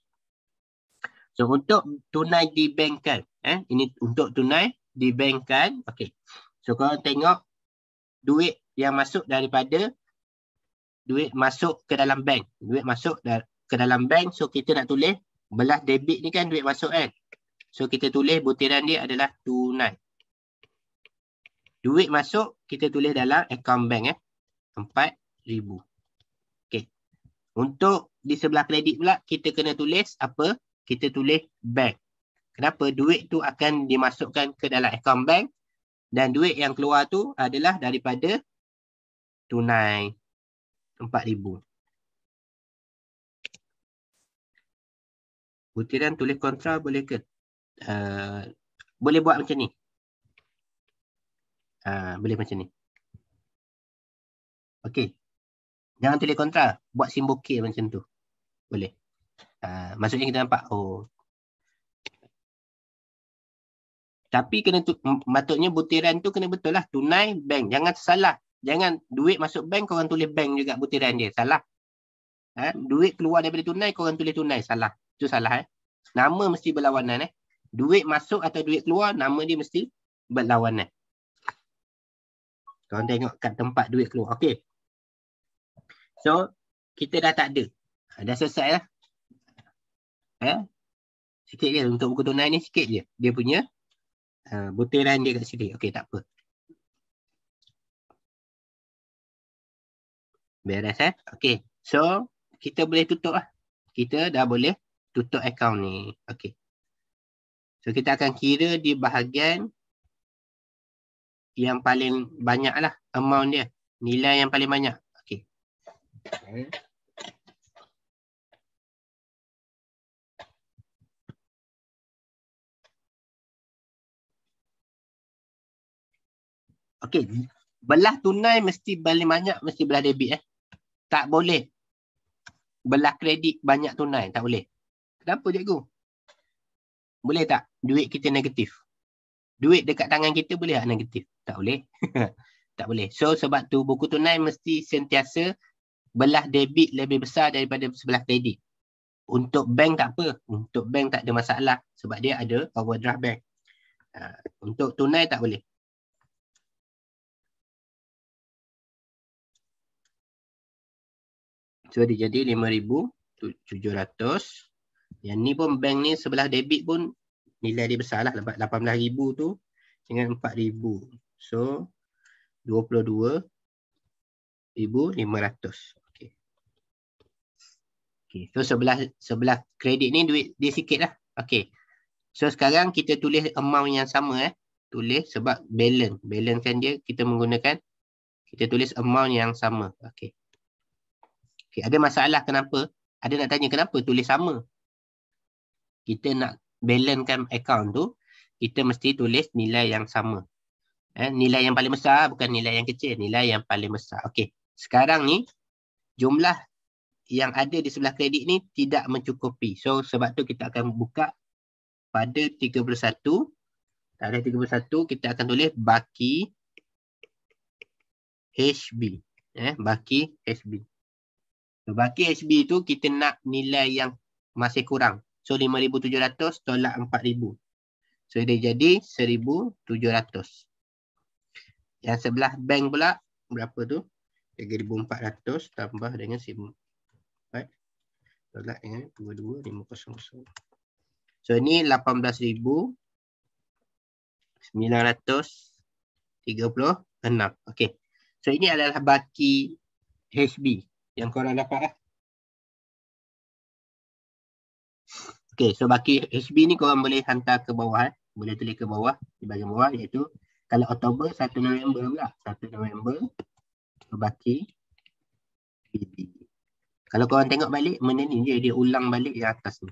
So, untuk tunai di bank kan. Ini untuk tunai di bank kan. Okey. So, korang tengok duit yang masuk daripada duit masuk ke dalam bank. Duit masuk ke dalam bank. So, kita nak tulis belah debit ni kan duit masuk kan. So, kita tulis butiran dia adalah tunai. Duit masuk, kita tulis dalam akaun bank 4,000. Okey. Untuk di sebelah kredit pula, kita kena tulis apa? Kita tulis bank. Kenapa? Duit tu akan dimasukkan ke dalam akaun bank dan duit yang keluar tu adalah daripada tunai 4,000. Butiran tulis kontra boleh ke? Boleh buat macam ni. Boleh macam ni. Okey. Jangan tulis kontra. Buat simbol K macam tu. Boleh. Maksudnya kita nampak. Oh. Tapi kena patutnya butiran tu kena betul lah. Tunai bank. Jangan salah. Jangan duit masuk bank korang tulis bank juga butiran dia. Salah. Duit keluar daripada tunai korang tulis tunai. Salah. Itu salah. Nama mesti berlawanan. Duit masuk atau duit keluar nama dia mesti berlawanan. Korang tengok kat tempat duit keluar. Okey. So, kita dah tak ada. Dah selesai lah. Sikit je. Untuk buku tunai ni sikit je. Dia punya butiran dia kat sini. Okey, tak apa. Beres Okey. So, kita boleh tutup lah. Kita dah boleh tutup akaun ni. Okey. So, kita akan kira di bahagian yang paling banyak lah amount dia. Nilai yang paling banyak. Okey. Okey. Belah tunai mesti paling banyak mesti belah debit Tak boleh belah kredit banyak tunai. Tak boleh. Kenapa cikgu? Boleh tak duit kita negatif? duit dekat tangan kita boleh tak negatif? Tak boleh. Tak boleh. So sebab tu buku tunai mesti sentiasa belah debit lebih besar daripada sebelah kredit. Untuk bank tak apa. Untuk bank tak ada masalah sebab dia ada overdraft bank. Untuk tunai tak boleh. So dia jadi 5,700. Yang ni pun bank ni sebelah debit pun nilai dia besar lah. 18,000 tu dengan 4,000. So 22,500. Okay. Okay. So sebelah kredit ni duit dia sikit lah. Okay. So sekarang kita tulis amount yang sama Tulis sebab balance. Balance kan dia kita menggunakan. Kita tulis amount yang sama. Okay. Okay. Ada masalah kenapa? Ada nak tanya kenapa tulis sama? Kita nak balancekan account tu, kita mesti tulis nilai yang sama. Nilai yang paling besar bukan nilai yang kecil, nilai yang paling besar. Okey. Sekarang ni jumlah yang ada di sebelah kredit ni tidak mencukupi. So sebab tu kita akan buka pada 31. Tarikh 31 kita akan tulis baki HB. Baki HB. So, baki HB tu kita nak nilai yang masih kurang. So 5,700 tolak 4,000. So dia jadi 1,700. Yang sebelah bank pula berapa tu? 3,400 tambah dengan 1,400 tolak dengan 22,500. So ni 18,936. Okey. So ini adalah baki HB yang korang dapat lah. Okay, so baki HB ni korang boleh hantar ke bawah. Boleh tulis ke bawah, di bahagian bawah iaitu kalau Oktober 1 November pula. 1 November baki HB. Kalau korang tengok balik, benda ni dia ulang balik yang atas ni.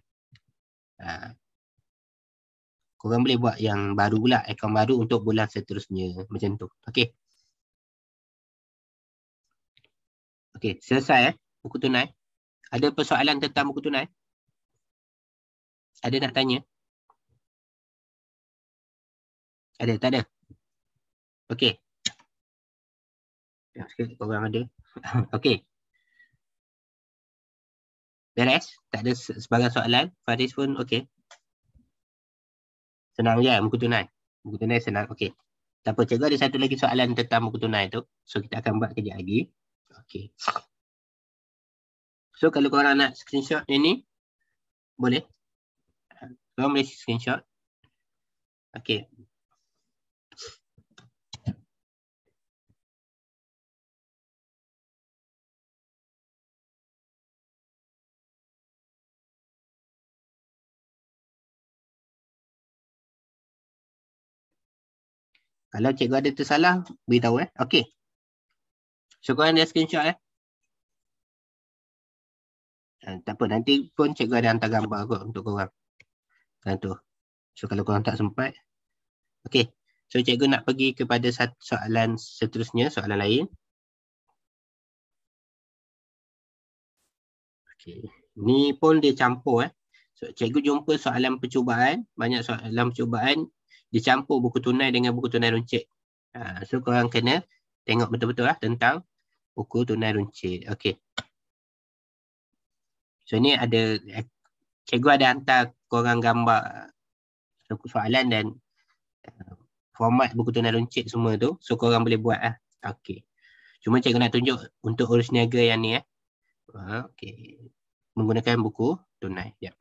Korang boleh buat yang baru pula, akaun baru untuk bulan seterusnya. Macam tu. Okay. Okay, selesai buku tunai. Ada persoalan tentang buku tunai? Ada nak tanya? Ada? Tak ada? Okey. Sikit korang ada. Okey. Beres? Tak ada sebarang soalan? Faris pun okey. Senang je buku tunai. Buku tunai senang. Okey. Tak apa, cikgu ada satu lagi soalan tentang buku tunai tu. So kita akan buat kejap lagi. Okey. So kalau korang nak screenshot ini, boleh. Korang boleh screenshot. Okey. Kalau cikgu ada tersalah, beritahu Okey. So korang ada screenshot tak apa, nanti pun cikgu ada hantar gambar kot untuk korang. Tu. So kalau korang tak sempat. Okey. So cikgu nak pergi kepada soalan seterusnya, soalan lain. Okey. Ni pun dia campur So cikgu jumpa soalan percubaan, banyak soalan percubaan dicampur buku tunai dengan buku tunai runcit. So korang kena tengok betul-betul tentang buku tunai runcit. Okey. So ni ada, cikgu ada hantar korang gambar soalan dan format buku tunai runcit semua tu. So korang boleh buat Okey. Cuma cikgu nak tunjuk untuk urus niaga yang ni Okey. Menggunakan buku tunai. Ya.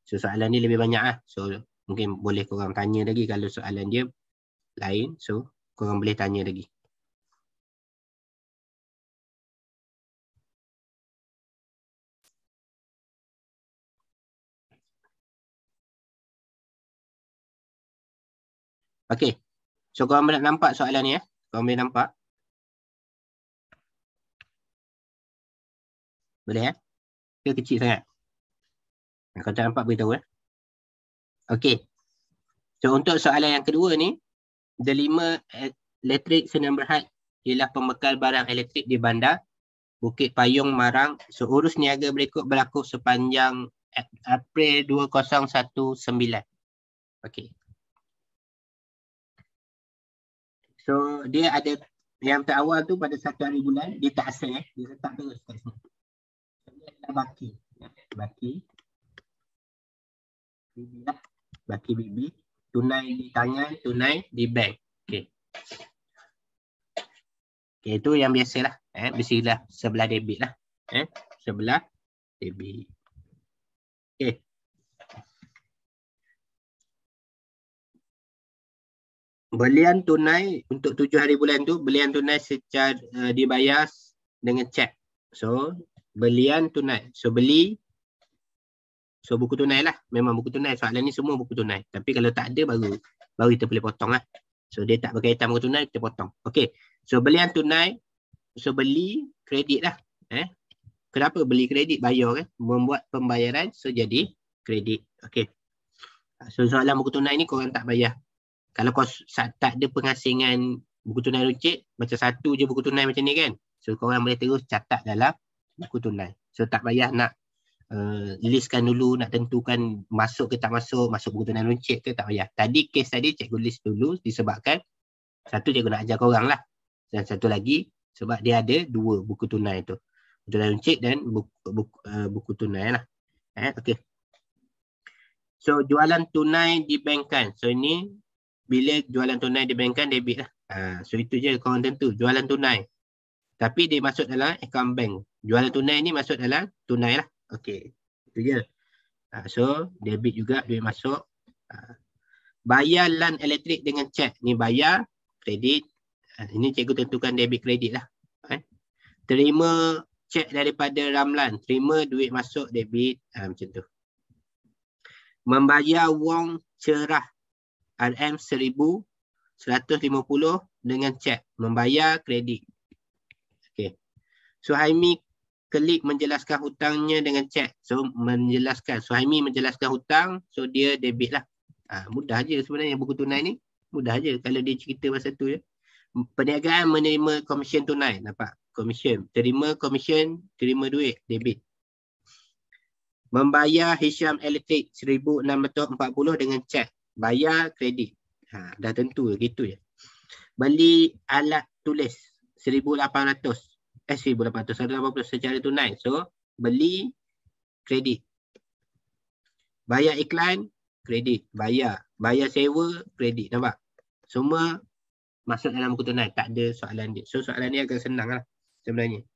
So soalan ni lebih banyak So mungkin boleh korang tanya lagi kalau soalan dia lain. So korang boleh tanya lagi. Okey. So korang boleh nampak soalan ni Korang boleh nampak? Boleh Ke kecil sangat? Kalau tak nampak beritahu Okey. So untuk soalan yang kedua ni, the 5 elektrik senang berhad ialah pembekal barang elektrik di bandar Bukit Payung, Marang. So urus niaga berikut berlaku sepanjang April 2019. Okey. So dia ada yang terawal tu pada 1 hari bulan, dia tak asal dia letak terus kat sini. Dia adalah baki. Baki. BB lah. Baki BB. Tunai di tangan, tunai di bank. Okey. Okey, itu yang biasalah. Mestilah sebelah debit lah. Sebelah debit. Okey. Belian tunai untuk 7 hari bulan tu, belian tunai secara dibayar dengan cek. So, belian tunai. So, beli. So, buku tunai lah. Memang buku tunai. Soalan ni semua buku tunai. Tapi kalau tak ada, baru kita boleh potong lah. So, dia tak berkaitan buku tunai, kita potong. Okey. So, belian tunai. So, beli kredit lah. Kenapa beli kredit? Bayar kan? Membuat pembayaran, so jadi kredit. Okey. So, soalan buku tunai ni korang tak bayar. Kalau kau tak ada pengasingan buku tunai runcit, macam satu je buku tunai macam ni kan. So korang boleh terus catat dalam buku tunai. So tak payah nak listkan dulu, nak tentukan masuk ke tak masuk buku tunai runcit ke, tak payah. Tadi kes tadi cikgu list dulu disebabkan satu cikgu nak ajar korang lah. Dan satu lagi sebab dia ada dua buku tunai tu. Buku tunai runcit dan buku tunai lah. Okay. So jualan tunai dibankkan. So ini bila jualan tunai dibankkan, debit lah. So itu je korang tentu. Jualan tunai. Tapi dia masuk dalam account bank. Jualan tunai ni masuk dalam tunai lah. Okey. Itu je. So debit juga duit masuk. Bayar lan elektrik dengan cek. Ni bayar, kredit. Ini cikgu tentukan debit kredit lah. Terima cek daripada Ramlan. Terima duit masuk debit. Macam tu. Membayar wang cerah. RM1,150 dengan cek. Membayar kredit. Okey. Suhaimi klik menjelaskan hutangnya dengan cek. So menjelaskan. Suhaimi menjelaskan hutang. So dia debit lah. Mudah je sebenarnya buku tunai ni. Mudah je kalau dia cerita pasal tu je. Perniagaan menerima komisen tunai. Nampak? Komisen. Terima komisen, terima duit. Debit. Membayar Hisham Elektrik 1,640 dengan cek. Bayar kredit. Dah tentu gitu je. Beli alat tulis 1,800 secara tunai. So beli kredit. Bayar iklan kredit. Bayar sewa kredit. Nampak? Semua masuk dalam buku tunai. Tak ada soalan dia. So soalan ni agak senang lah sebenarnya.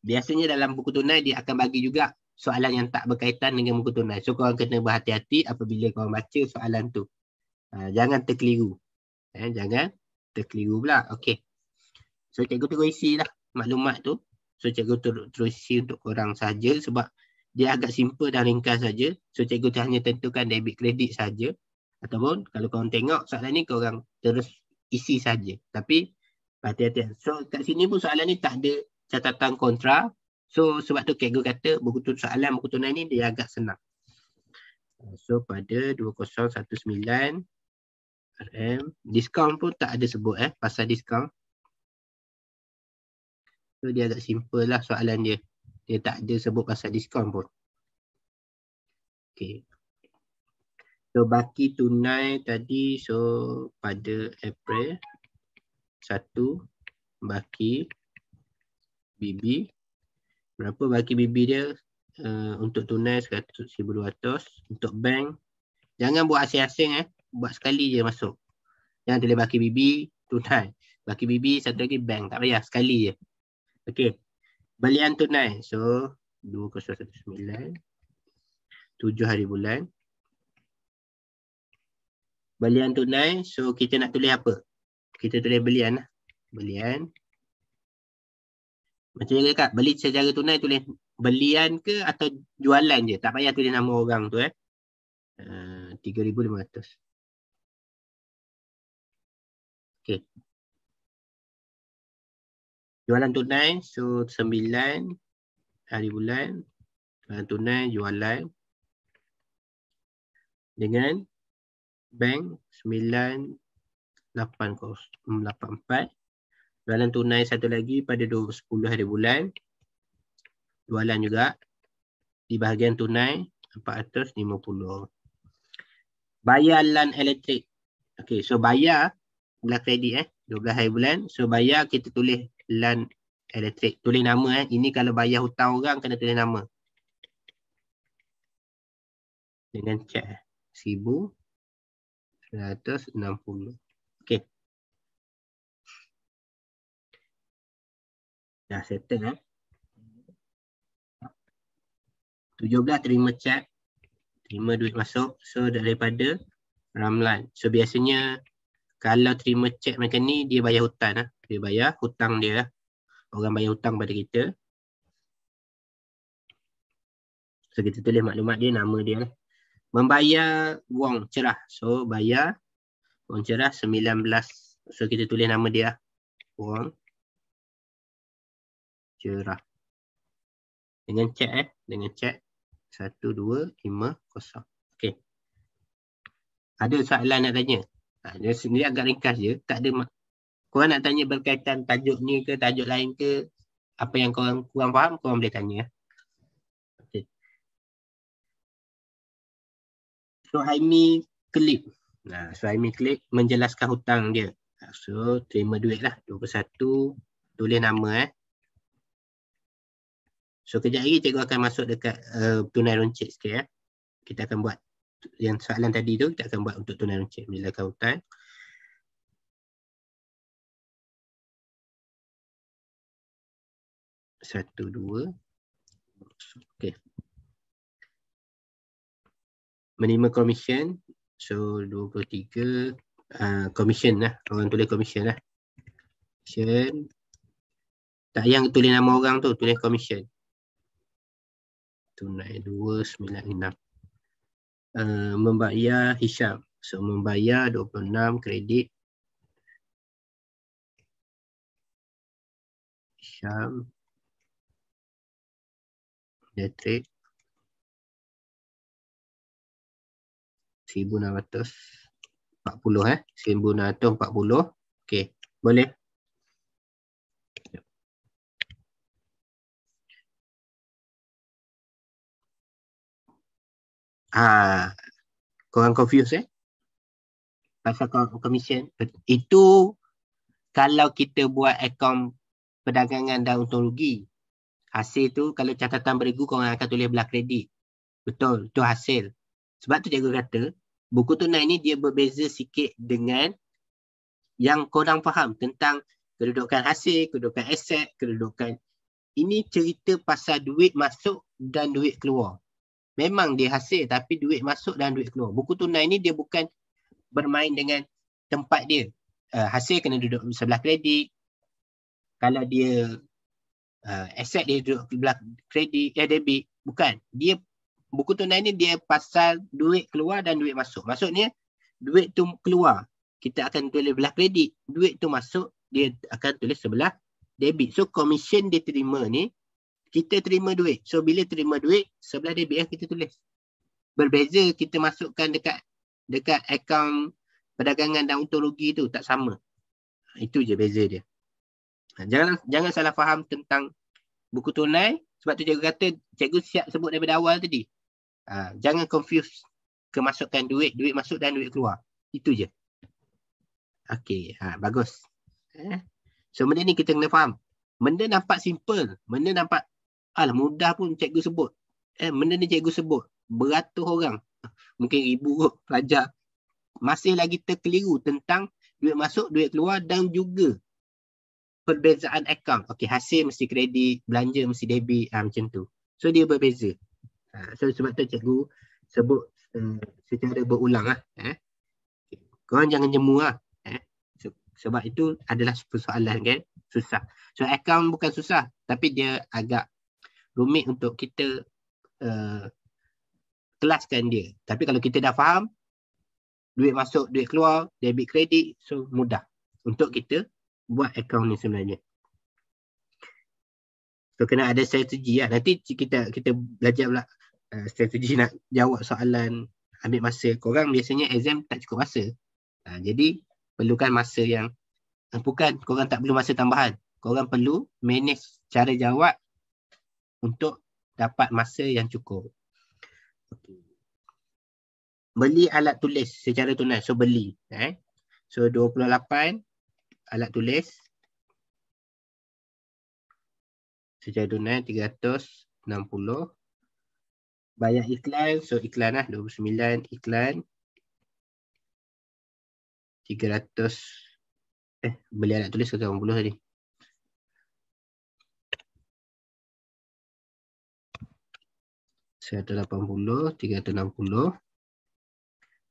Biasanya dalam buku tunai dia akan bagi juga soalan yang tak berkaitan dengan buku tunai. So korang kena berhati-hati apabila korang baca soalan tu. Jangan terkeliru. Jangan terkeliru pula. Okey. So cikgu terus isi lah maklumat tu. So cikgu terus isi untuk korang saja sebab dia agak simple dan ringkas saja. So cikgu hanya tentukan debit kredit saja. Ataupun kalau korang tengok soalan ni korang terus isi saja. Tapi hati-hati. So kat sini pun soalan ni tak ada catatan kontra. So sebab tu cikgu kata buku tunai ni dia agak senang. So pada 2019 RM diskaun pun tak ada sebut pasal diskaun. So dia agak simple lah soalan dia. Dia tak ada sebut pasal diskaun pun. Okay. So baki tunai tadi so pada April 1 baki BB. Berapa baki BB dia? Untuk tunai 1,200. Untuk bank. Jangan buat asing-asing Buat sekali je masuk. Jangan tulis baki BB tunai. Baki BB satu lagi bank. Tak payah. Sekali je. Okey. Belian tunai. So 2019. 7 hari bulan. Belian tunai. So kita nak tulis apa? Kita tulis belian lah. Belian. Macam ni Kak, beli secara tunai tulis belian ke atau jualan je? Tak payah tulis nama orang tu 3,500. Okey. Jualan tunai, so 9 hari bulan. Jualan tunai, jualan. Dengan bank 9,884. Jualan tunai satu lagi pada 10 hari bulan. Jualan juga. Di bahagian tunai 450. Bayar lan elektrik. Okay, so bayar bulan kredit 12 hari bulan. So bayar kita tulis lan elektrik. Tulis nama Ini kalau bayar hutang orang kena tulis nama. Dengan cek 1,160. Okay. Dah settle 17 terima cek. Terima duit masuk. So daripada Ramlan. So biasanya kalau terima cek macam ni dia bayar hutang Dia bayar hutang dia. Orang bayar hutang pada kita. So kita tulis maklumat dia, nama dia lah. Membayar wang cerah. So bayar wang cerah 19. So kita tulis nama dia. Wang cerah. Dengan cek Dengan cek 1250. Okey. Ada soalan nak tanya? Dia sendiri agak ringkas je. Tak ada korang nak tanya berkaitan tajuk ni ke tajuk lain ke, apa yang korang kurang faham, korang boleh tanya. Okey. Suhaimi Klip. Suhaimi Klip menjelaskan hutang dia. So terima duit lah 21. Tulis nama So kejap lagi cikgu akan masuk dekat tunai runcit sikit Kita akan buat yang soalan tadi tu, kita akan buat untuk tunai runcit bila hutang. Satu, dua. Okay. Menerima komisen. So 23. Komisen lah. Orang tulis komisen lah. Komisen. Tak yang tulis nama orang tu, tulis komisen. Tunai 296. Membayar Hisham. So membayar 26 kredit. Hisham. Elektrik. 1640 1640. Okey, boleh. Korang confuse pasal komisen. Itu kalau kita buat akaun perdagangan dan untung rugi. Hasil tu kalau catatan beregu korang akan tulis belah kredit. Betul, itu hasil. Sebab tu cikgu kata buku tunai ni dia berbeza sikit dengan yang korang faham tentang kedudukan hasil, kedudukan aset, kedudukan. Ini cerita pasal duit masuk dan duit keluar. Memang dia hasil tapi duit masuk dan duit keluar. Buku tunai ni dia bukan bermain dengan tempat dia. Hasil kena duduk sebelah kredit. Kalau dia aset dia duduk sebelah kredit, debit. Bukan. Dia buku tunai ni dia pasal duit keluar dan duit masuk. Maksudnya duit tu keluar, kita akan tulis sebelah kredit. Duit tu masuk, dia akan tulis sebelah debit. So komisen dia terima ni, kita terima duit. So bila terima duit, sebelah debit kita tulis. Berbeza kita masukkan dekat akaun perdagangan dan untung rugi tu tak sama. Itu je beza dia. Jangan salah faham tentang buku tunai. Sebab tu cikgu kata, cikgu siap sebut daripada awal tadi. Jangan confuse kemasukan duit masuk dan duit keluar. Itu je. Okey, bagus. So benda ni kita kena faham. Benda nampak simple. Benda nampak mudah pun cikgu sebut. Benda ni cikgu sebut. Beratus orang. Mungkin 1000 pelajar. Masih lagi terkeliru tentang duit masuk, duit keluar dan juga perbezaan akaun. Okey, hasil mesti kredit, belanja mesti debit, macam tu. So dia berbeza. So sebab tu cikgu sebut secara berulang Korang jangan jemu sebab itu adalah persoalan kan, susah. So akaun bukan susah, tapi dia agak rumit untuk kita kelaskan dia. Tapi kalau kita dah faham duit masuk, duit keluar, debit kredit, so mudah untuk kita buat akaun ni sebenarnya. So kena ada strategi lah. Nanti kita belajar pula strategi nak jawab soalan, ambil masa. Korang biasanya exam tak cukup masa. Jadi perlukan masa yang Bukan, korang tak perlu masa tambahan. Korang perlu manage cara jawab untuk dapat masa yang cukup. Okay. Beli alat tulis secara tunai. So beli. So 28 alat tulis secara tunai 360. Bayar iklan. So iklan lah 29 iklan. 300. Beli alat tulis 80 tadi. $180, 360.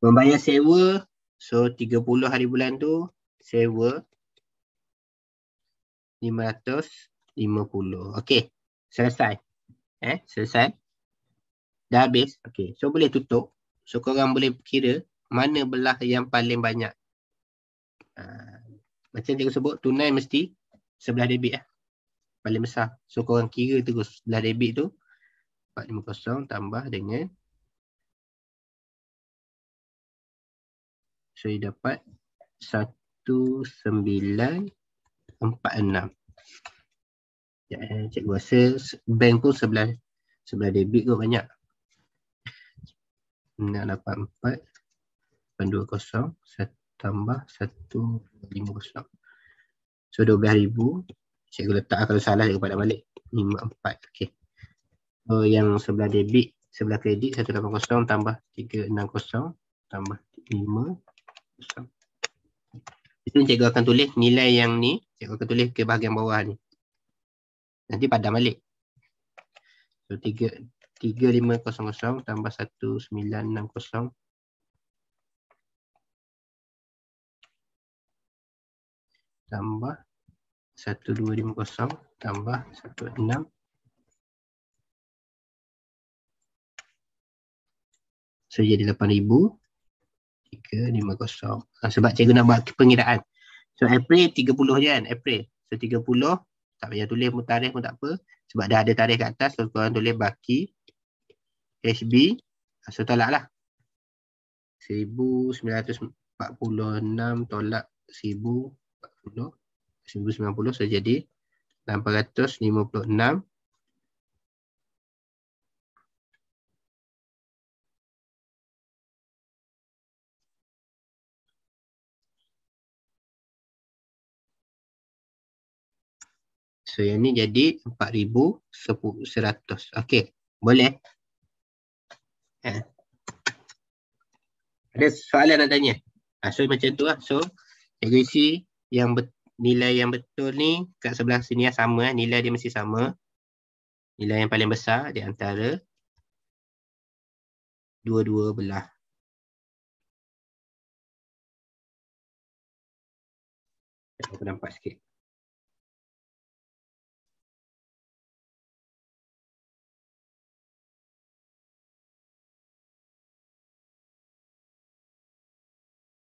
Membayar sewa. So 30 hari bulan tu sewa 550. Okey. Selesai. Selesai. Dah habis. Okey. So boleh tutup. So korang boleh kira mana belah yang paling banyak. Macam dia sebut, tunai mesti sebelah debit lah. Paling besar. So korang kira terus sebelah debit tu 450 tambah dengan, so dapat 1946. Cikgu rasa bank pun sebelah debit kot banyak. 684 820 tambah 150. So 12,000. Cikgu letak kalau salah cikgu dapat balik 54. Okey. So yang sebelah debit, sebelah kredit 180 tambah 360 tambah 5. Itu cikgu akan tulis nilai yang ni, cikgu akan tulis ke bahagian bawah ni. Nanti padam balik. So 3500 tambah 1960 tambah 1250 tambah 16. So jadi 8,000. 350. Sebab cikgu nak buat pengiraan. So April 30 je kan, April. So 30, tak payah tulis pun tarikh pun tak apa. Sebab dah ada tarikh kat atas, so korang tulis baki HB. So tolak lah. 1946 tolak 1040. 1090, so jadi 856. So yang ni jadi 4,100. Okey, boleh? Ada soalan nak tanya? So macam tu lah. So cikgu isi yang nilai yang betul ni kat sebelah sini lah sama. Nilai dia mesti sama. Nilai yang paling besar di antara dua-dua belah. Aku nampak sikit.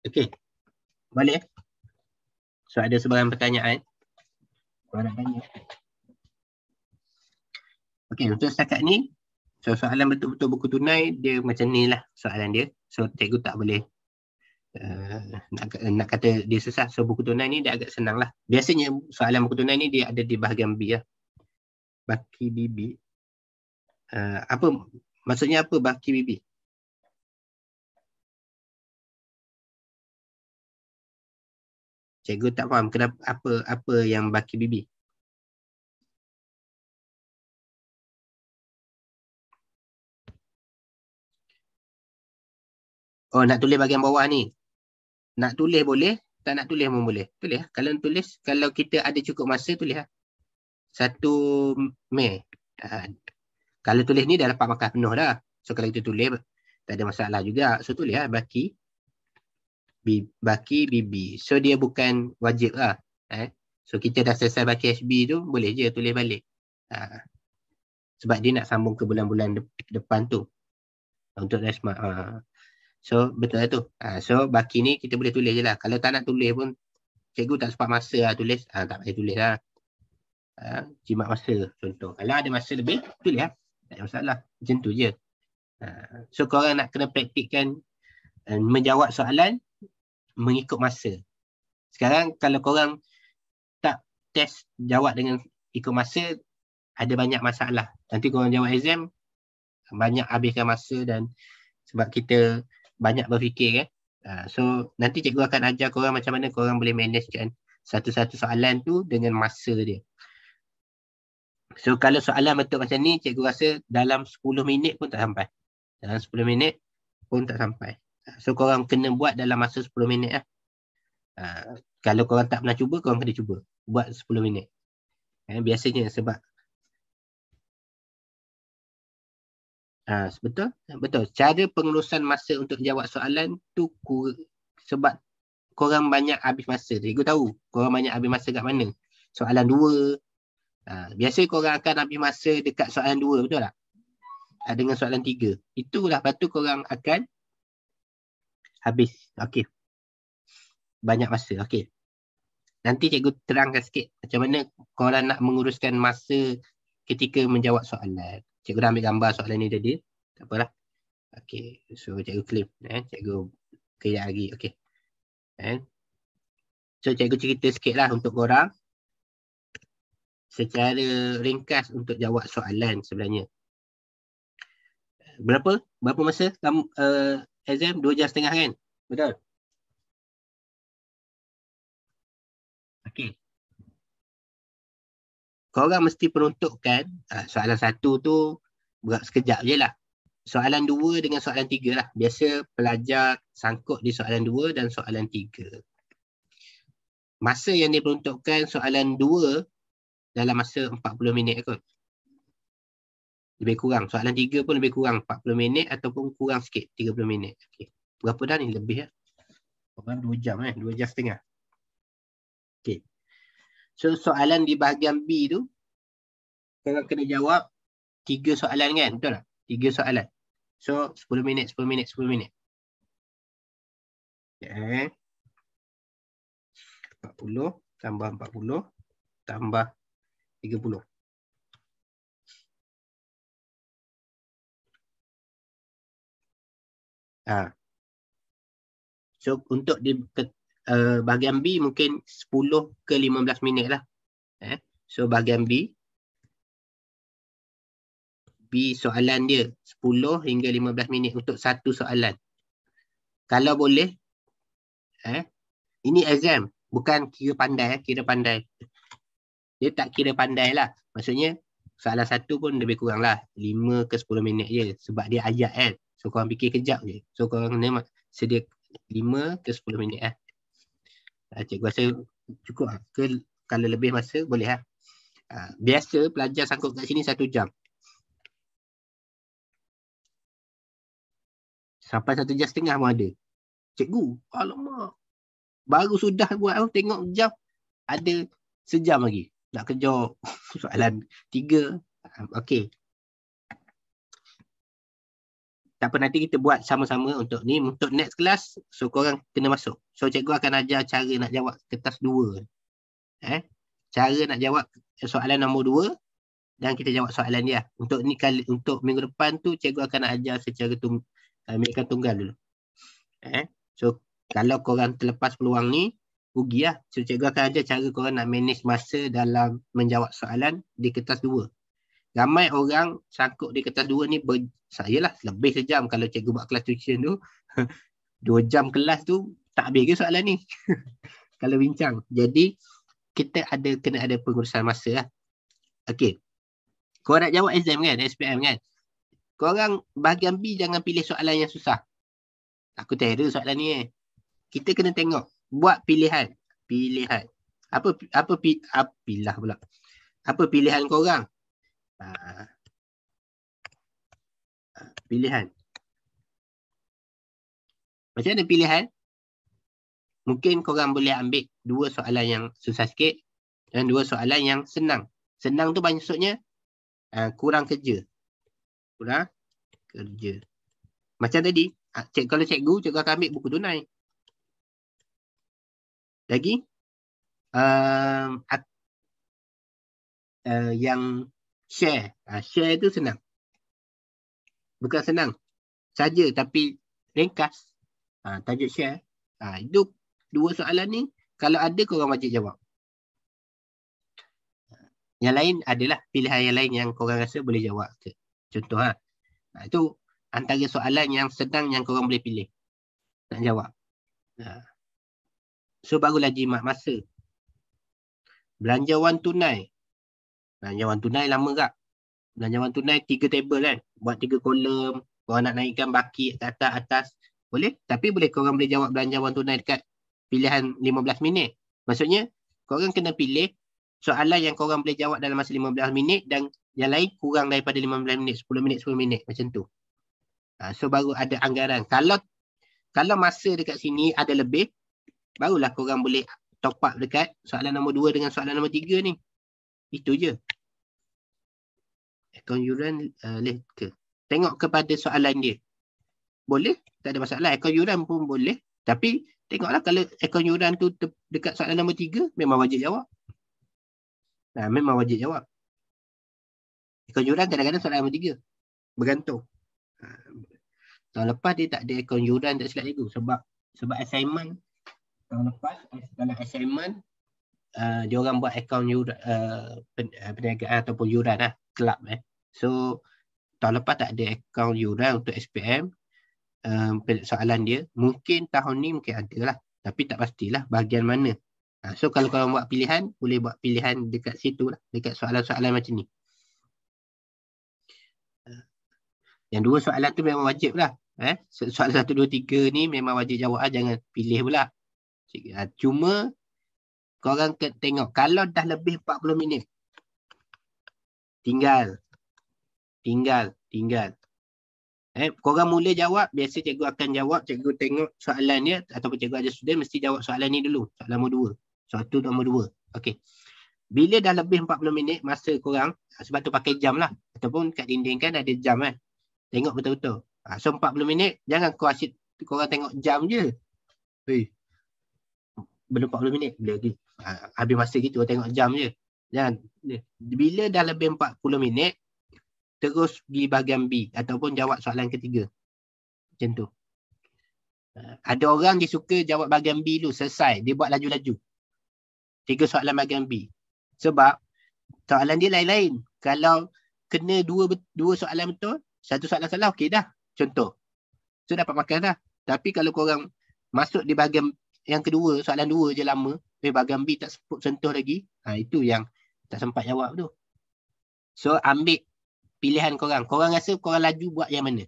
Okey, boleh? So ada sebarang pertanyaan? Kau nak tanya? Okey, untuk setakat ni, so soalan betul-betul buku tunai, dia macam ni lah soalan dia. So cikgu tak boleh nak kata dia sesat. So buku tunai ni dia agak senang lah. Biasanya soalan buku tunai ni dia ada di bahagian B lah. Baki bibi. Apa maksudnya, apa baki bibi? Cikgu tak faham kenapa, apa yang baki bibi. Oh, nak tulis bahagian bawah ni. Nak tulis boleh, tak nak tulis pun boleh. Tulis lah. Kalau tulis, kalau kita ada cukup masa, tulis lah. 1 Mei. Kalau tulis ni dah dapat markah penuh dah. So kalau kita tulis, tak ada masalah juga. So tulis lah baki bibi. So dia bukan wajib lah. So kita dah selesai baki HB tu, boleh je tulis balik. Sebab dia nak sambung ke bulan-bulan depan tu. Untuk resmat. So betul lah tu. So baki ni kita boleh tulis je lah. Kalau tak nak tulis pun, cikgu tak sempat masa lah tulis. Tak payah tulis lah. Jimat masa contoh. Kalau ada masa lebih, tulis lah. Tak ada masalah. Macam tu je. So korang nak kena praktikkan menjawab soalan mengikut masa. Sekarang kalau korang tak test jawab dengan ikut masa, ada banyak masalah. Nanti korang jawab exam, banyak habiskan masa dan sebab kita banyak berfikir kan. So nanti cikgu akan ajar korang macam mana korang boleh managekan satu-satu soalan tu dengan masa dia. So kalau soalan betul macam ni, cikgu rasa dalam 10 minit pun tak sampai. Dalam 10 minit pun tak sampai. So korang kena buat dalam masa 10 minit lah. Kalau korang tak pernah cuba, korang kena cuba. Buat 10 minit. Biasanya sebab betul. Cara pengurusan masa untuk jawab soalan tu sebab korang banyak habis masa. Cikgu tahu korang banyak habis masa kat mana. Soalan 2. Biasa korang akan habis masa dekat soalan 2, betul tak? Dengan soalan 3. Itulah lepas tu korang akan habis. Okey. Banyak masa. Okey. Nanti cikgu terangkan sikit macam mana korang nak menguruskan masa ketika menjawab soalan. Cikgu dah ambil gambar soalan ni tadi. Tak apalah. Okey. So cikgu claim. Cikgu kejap lagi. Okey. So cikgu cerita sikit lah untuk korang. Secara ringkas untuk jawab soalan sebenarnya. Berapa masa exam? 2.5 jam kan? Betul? Okey. Korang mesti peruntukkan soalan 1 tu berat sekejap je lah. Soalan 2 dengan soalan 3 lah. Biasa pelajar sangkut di soalan 2 dan soalan 3. Masa yang diperuntukkan soalan 2 dalam masa 40 minit kot. Lebih kurang. Soalan 3 pun lebih kurang 40 minit ataupun kurang sikit 30 minit. Okay. Berapa dah ni? Lebih lah. Korang 2 jam 2.5 jam. Okay. So soalan di bahagian B tu, korang kena jawab 3 soalan kan? Betul tak? 3 soalan. So 10 minit. Okay. 40 tambah 40 tambah 30. So untuk di bahagian B mungkin 10 ke 15 minit lah. So bahagian B soalan dia 10 hingga 15 minit untuk satu soalan. Kalau boleh, ini exam, bukan kira pandai. Dia tak kira pandai lah. Maksudnya soalan 1 pun lebih kurang lah 5 ke 10 minit je. Sebab dia ayat kan. So korang fikir kejap je. So korang kena sedia 5 ke 10 minit lah. Cikgu rasa cukup lah. Kalau lebih masa boleh lah. Biasa pelajar sangkut kat sini 1 jam. Sampai 1.5 jam pun ada. Cikgu, alamak. Baru sudah buat tengok jam. Ada sejam lagi. Nak kejar soalan 3. Okey. Tak apa, nanti kita buat sama-sama untuk ni. Untuk next class, so korang kena masuk. So cikgu akan ajar cara nak jawab kertas 2. Cara nak jawab soalan nombor 2 dan kita jawab soalan dia. Untuk ni untuk minggu depan tu cikgu akan ajar secara ambilkan tunggal dulu. So kalau korang terlepas peluang ni, rugi lah. So cikgu akan ajar cara korang nak manage masa dalam menjawab soalan di kertas 2. Ramai orang sangkut di kertas 2 ni sayalah lebih sejam. Kalau cikgu buat kelas tuition tu 2 jam kelas tu tak habis ke soalan ni. Kalau bincang. Jadi kita kena ada pengurusan masa lah. Okey. Korang nak jawab exam kan, SPM kan. Korang bahagian B jangan pilih soalan yang susah. Aku terror soalan ni. Kita kena tengok. Buat pilihan. Apa pilihan korang? Pilihan. Macam mana pilihan? Mungkin korang boleh ambil 2 soalan yang susah sikit dan 2 soalan yang senang. Senang tu maksudnya kurang kerja. Macam tadi, kalau cikgu akan ambil buku tunai. Lagi, yang share. Share tu senang. Bukan senang saja tapi ringkas. Tajuk share. Itu 2 soalan ni Kalau ada, korang wajib jawab. Yang lain adalah pilihan yang lain yang korang rasa boleh jawab. Contoh itu antara soalan yang sedang yang korang boleh pilih nak jawab. So barulah jimat masa. Belanja wang tunai. Belanja wang tunai lama tak? Belanja wang tunai 3 table kan. Buat 3 kolom. Korang nak naikkan baki ke atas. Boleh? Tapi boleh korang boleh jawab belanja wang tunai dekat pilihan 15 minit. Maksudnya korang kena pilih soalan yang korang boleh jawab dalam masa 15 minit dan yang lain kurang daripada 15 minit, 10 minit, 10 minit macam tu. So baru ada anggaran. Kalau masa dekat sini ada lebih, barulah korang boleh top up dekat soalan nombor 2 dengan soalan nombor 3 ni. Itu je. Akaun yuran boleh ke? Tengok kepada soalan dia. Boleh, tak ada masalah. Akaun yuran pun boleh. Tapi tengoklah kalau akaun yuran tu dekat soalan nombor 3, memang wajib jawab. Memang wajib jawab. Akaun yuran kadang-kadang soalan nombor 3. Bergantung. Tahun lepas dia tak ada akaun yuran, tak silap cikgu. Sebab assignment tahun lepas, dalam assignment dia orang buat akaun yuran, perniagaan ataupun yuran lah, kelab. So tahun lepas tak ada akaun yuran untuk SPM. Soalan dia mungkin tahun ni mungkin ada lah, tapi tak pastilah bahagian mana. So kalau korang buat pilihan, boleh buat pilihan dekat situ lah, dekat soalan-soalan macam ni. Yang 2 soalan tu memang wajib lah. Soalan 1, 2, 3 ni memang wajib jawab lah, jangan pilih pula. Cuma korang tengok kalau dah lebih 40 minit, tinggal. Korang mula jawab, biasa cikgu akan jawab, cikgu tengok soalan dia ataupun cikgu ajar student mesti jawab soalan ni dulu, soalan nombor 2. Soalan tu nombor 2. Okey. Bila dah lebih 40 minit masa korang, sebab tu pakai jam lah, ataupun kat dinding kan ada jam kan. Tengok betul-betul. So 40 minit, jangan korang tengok jam je. Belum 40 minit, boleh lagi. Habis masa gitu, tengok jam je. Jangan. Bila dah lebih 40 minit, terus pergi bahagian B ataupun jawab soalan ketiga. Macam tu. Ada orang dia suka jawab bahagian B dulu, selesai. Dia buat laju-laju. 3 soalan bahagian B. Sebab soalan dia lain-lain. Kalau kena dua soalan betul, 1 soalan salah, okey dah. Contoh. So dapat makan dah. Tapi kalau korang masuk di bahagian yang kedua, soalan 2 je lama, bahagian B tak sentuh lagi, itu yang tak sempat jawab tu. So ambil pilihan korang. Korang rasa korang laju buat yang mana?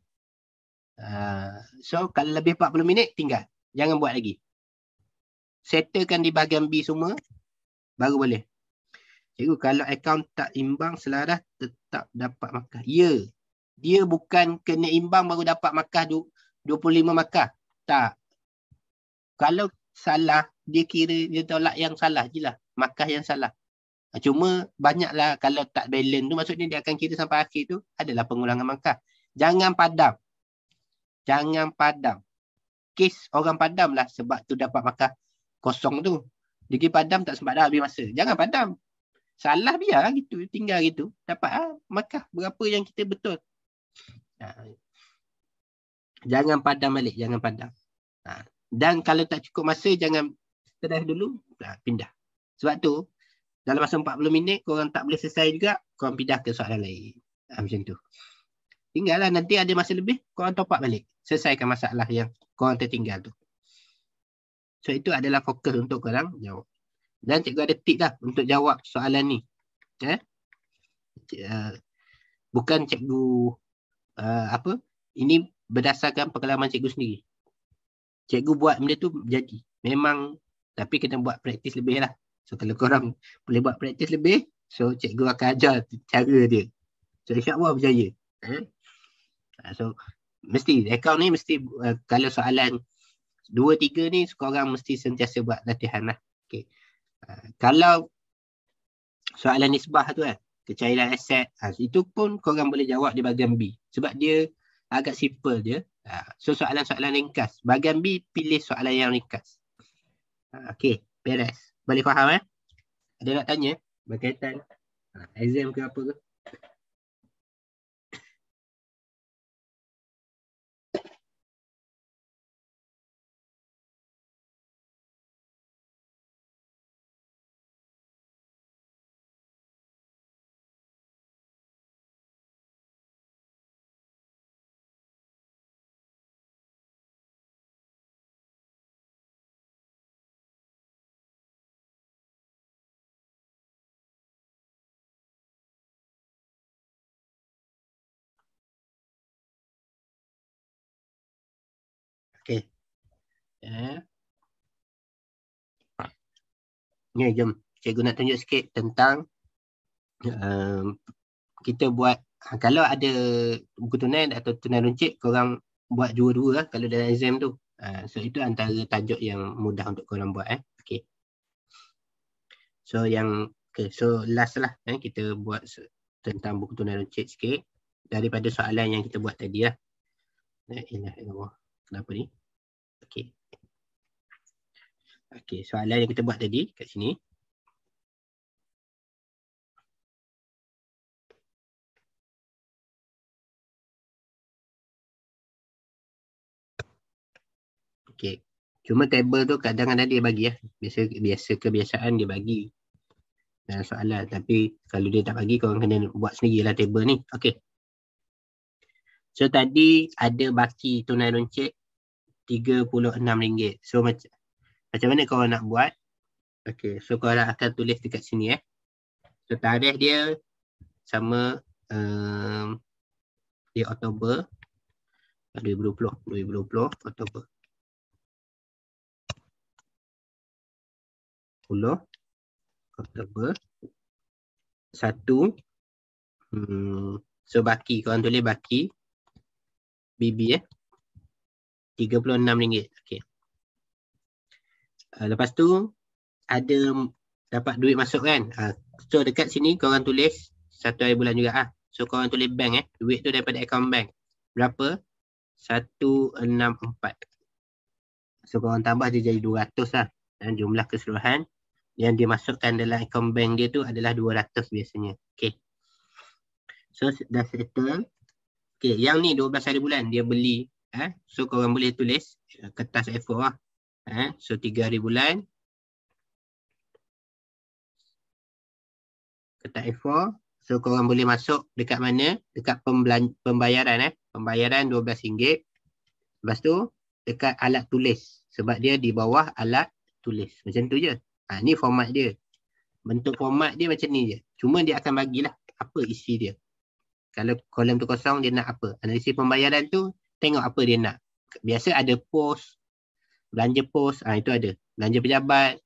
So kalau lebih 40 minit, tinggal. Jangan buat lagi. Settlekan di bahagian B semua, baru boleh. Cikgu, kalau akaun tak imbang, selaras tetap dapat markah. Ya. Dia bukan kena imbang baru dapat markah 25 markah. Tak. Kalau salah, dia kira dia tolak yang salah je lah. Markah yang salah. Cuma banyaklah kalau tak balance tu, maksudnya dia akan kira sampai akhir tu, adalah pengulangan markah. Jangan padam. Kes orang padam lah sebab tu dapat markah kosong tu. Dia padam tak sempat dah habis masa. Jangan padam. Salah biar gitu, tinggal gitu. Dapat markah berapa yang kita betul. Jangan padam balik, jangan padam. Dan kalau tak cukup masa, jangan kedai dulu, pindah. Sebab tu, dalam masa 40 minit, korang tak boleh selesai juga, korang pindah ke soalan lain. Macam tu. Tinggallah, nanti ada masa lebih, korang top up balik. Selesaikan masalah yang korang tertinggal tu. So, itu adalah fokus untuk korang jawab. Dan cikgu ada tip lah untuk jawab soalan ni. Bukan cikgu ini berdasarkan pengalaman cikgu sendiri. Cikgu buat benda tu jadi. Memang, tapi kena buat praktis lebih lah. So kalau korang boleh buat praktis lebih, so cikgu akan ajar cara dia. So insyaAllah berjaya. So mesti, akaun ni mesti, kalau soalan 2-3 ni, korang mesti sentiasa buat latihan lah. Okay. Kalau soalan nisbah tu kecairan aset, itu pun korang boleh jawab di bahagian B. Sebab dia agak simple je. So soalan-soalan ringkas. Bahagian B, pilih soalan yang ringkas. Okay, beres. Boleh faham Ada nak tanya berkaitan exam ke apa ke? Ni jom cikgu nak tunjuk sikit tentang kita buat kalau ada buku tunai atau tunai runcit, korang buat dua-dua lah kalau dalam exam tu. So itu antara tajuk yang mudah untuk korang buat. Okay. So last lah kita buat tentang buku tunai runcit sikit daripada soalan yang kita buat tadi lah. Kenapa ni? Okay. Okay, soalan yang kita buat tadi kat sini. Okay. Cuma table tu kadang-kadang dia bagi biasa kebiasaan dia bagi dalam soalan. Tapi kalau dia tak bagi, korang kena buat sendirilah table ni. Okay. So tadi ada baki tunai runcit RM36. So macam mana korang nak buat? Okay. So korang akan tulis dekat sini. So tarikh dia sama di Oktober 2020 Oktober 10 Oktober 1. So baki, korang tulis baki BB RM36. Okay. Lepas tu ada dapat duit masuk kan. So dekat sini korang tulis 1 hari bulan juga. So korang tulis bank duit tu daripada akaun bank. Berapa? 164. So korang tambah dia jadi 200 lah. Dan jumlah keseluruhan yang dimasukkan dalam akaun bank dia tu adalah 200 biasanya. Okay. So dah settle. Okay, yang ni 12 hari bulan dia beli. So korang boleh tulis kertas A4 lah. So 3 hari bulan. Kertas A4. So korang boleh masuk dekat mana? Dekat pembayaran. Pembayaran RM12. Lepas tu dekat alat tulis. Sebab dia di bawah alat tulis. Macam tu je. Ni format dia. Bentuk format dia macam ni je. Cuma dia akan bagilah apa isi dia. Kalau kolom tu kosong, dia nak apa? Analisis pembayaran tu, tengok apa dia nak. Biasa ada pos, belanja pos, itu ada. Belanja pejabat,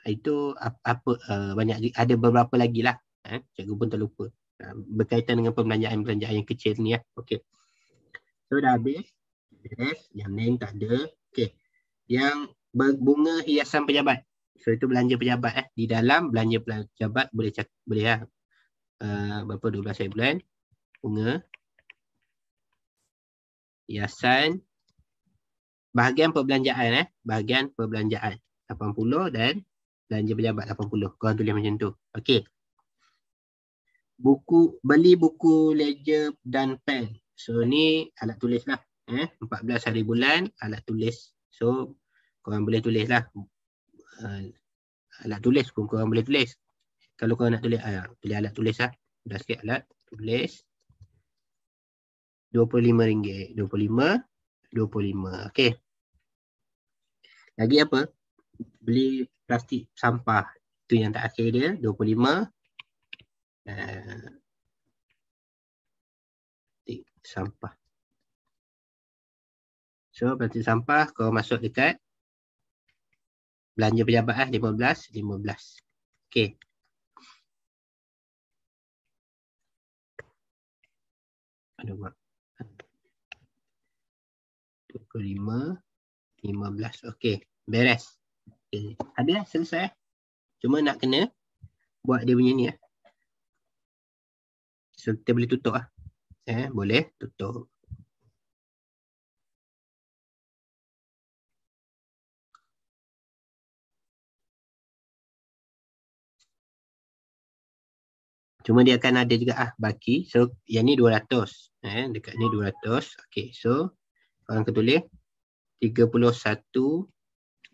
itu apa banyak, ada beberapa lagi lah. Cikgu pun terlupa. Berkaitan dengan pembelanjaan yang kecil ni. Okay. So dah habis. Yang lain tak ada. Okay. Yang berbunga hiasan pejabat. So itu belanja pejabat. Di dalam belanja pejabat boleh lah. Berapa 12 hari bulan. Bunga hiasan bahagian perbelanjaan bahagian perbelanjaan 80 dan belanja pejabat 80. Korang tulis macam tu. Okey. Beli buku ledger dan pen. So ni alat tulis lah. 14 hari bulan alat tulis. So korang boleh tulis lah. Alat tulis pun korang boleh tulis. Kalau korang nak tulis, tulis alat tulis lah. Dah sikit alat tulis. RM25. 25. Okey. Lagi apa? Beli plastik sampah. Itu yang tak akhir dia. 25. Plastik sampah. So plastik sampah kau masuk dekat belanja pejabat 15. Okey. Aduh mak. 25, 15. Okey, beres. Okay. Ada selesai. Cuma nak kena buat dia punya ni. So kita boleh tutup lah. Boleh tutup. Cuma dia akan ada juga baki. So yang ni 200. Dekat ni 200. Okey, so korang akan tulis 31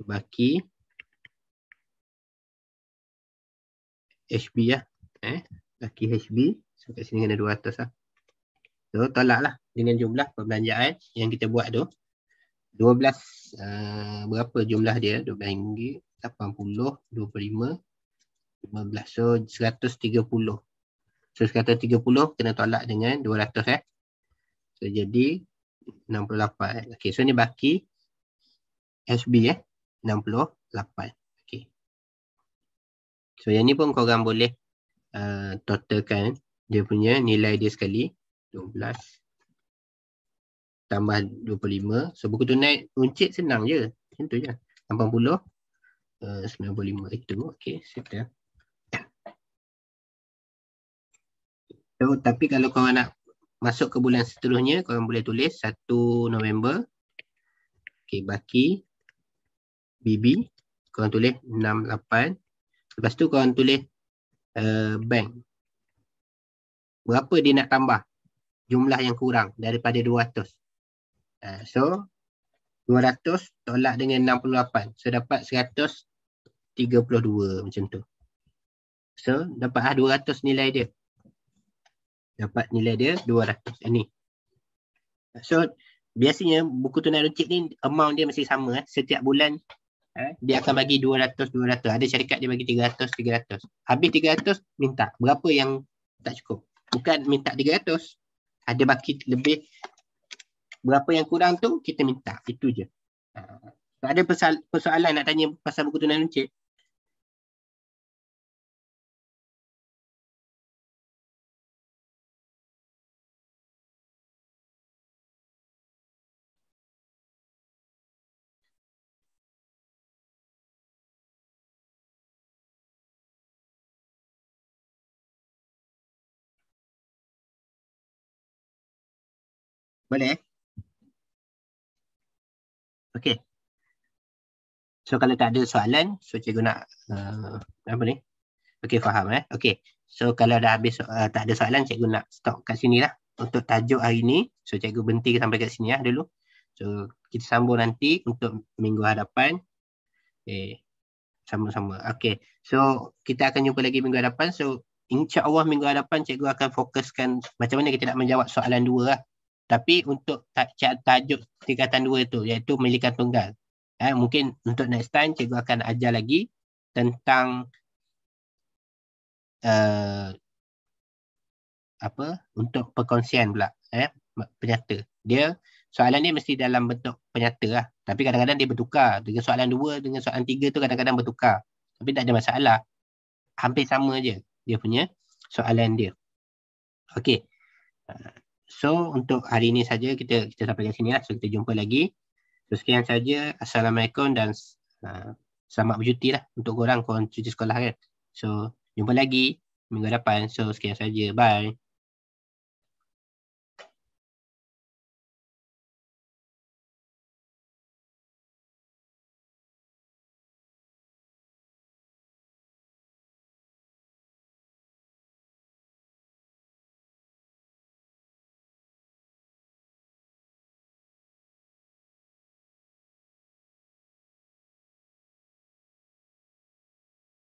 baki HB lah. Baki HB. So kat sini ada 200 lah. So tolak lah dengan jumlah perbelanjaan yang kita buat tu. 12 berapa jumlah dia? RM12, 80, 25, 15. So 130. So 130 kena tolak dengan 200 So jadi 68. Okay, so ni baki SB 68. Okay. So yang ni pun korang boleh totalkan dia punya nilai dia sekali. 12 tambah 25. So buku tunai runcit senang je. Macam tu je. 80, 95 itu. Okay, settle. So, tapi kalau korang nak masuk ke bulan seterusnya, korang boleh tulis 1 November. Okay, baki BB. Korang tulis 68. Lepas tu korang tulis bank. Berapa dia nak tambah? Jumlah yang kurang daripada 200. So, 200 tolak dengan 68. So, dapat 132 macam tu. So, dapat 200 nilai dia. Dapat nilai dia 200. Ini. So, biasanya buku tunai runcit ni amount dia mesti sama. Setiap bulan dia akan bagi 200. Ada syarikat dia bagi 300. Habis 300 minta. Berapa yang tak cukup? Bukan minta 300. Ada baki lebih. Berapa yang kurang tu kita minta. Itu je. Ada persoalan nak tanya pasal buku tunai runcit? Boleh? Okey. So kalau tak ada soalan, so cikgu nak apa ni? Okey, faham Okey. So kalau dah habis tak ada soalan, cikgu nak stop kat sini lah untuk tajuk hari ni. So cikgu berhenti sampai kat sini dulu. So kita sambung nanti untuk minggu hadapan. Okay. Sama-sama. Okey. So kita akan jumpa lagi minggu hadapan. So insya-Allah minggu hadapan cikgu akan fokuskan macam mana kita nak menjawab soalan 2 lah. Tapi untuk tajuk tingkatan 2 itu, iaitu milikan tunggal. Mungkin untuk next time, cikgu akan ajar lagi tentang untuk perkongsian pula. Penyata. Soalan ni mesti dalam bentuk penyata lah. Tapi kadang-kadang dia bertukar. Dengan soalan 2 dengan soalan 3 tu kadang-kadang bertukar. Tapi tak ada masalah. Hampir sama je dia punya soalan dia. Okey. So untuk hari ini saja kita sampai ke sini lah. So kita jumpa lagi. So sekian saja. Assalamualaikum dan selamat bercuti lah untuk korang cuti sekolah kan. So jumpa lagi minggu depan. So sekian saja. Bye.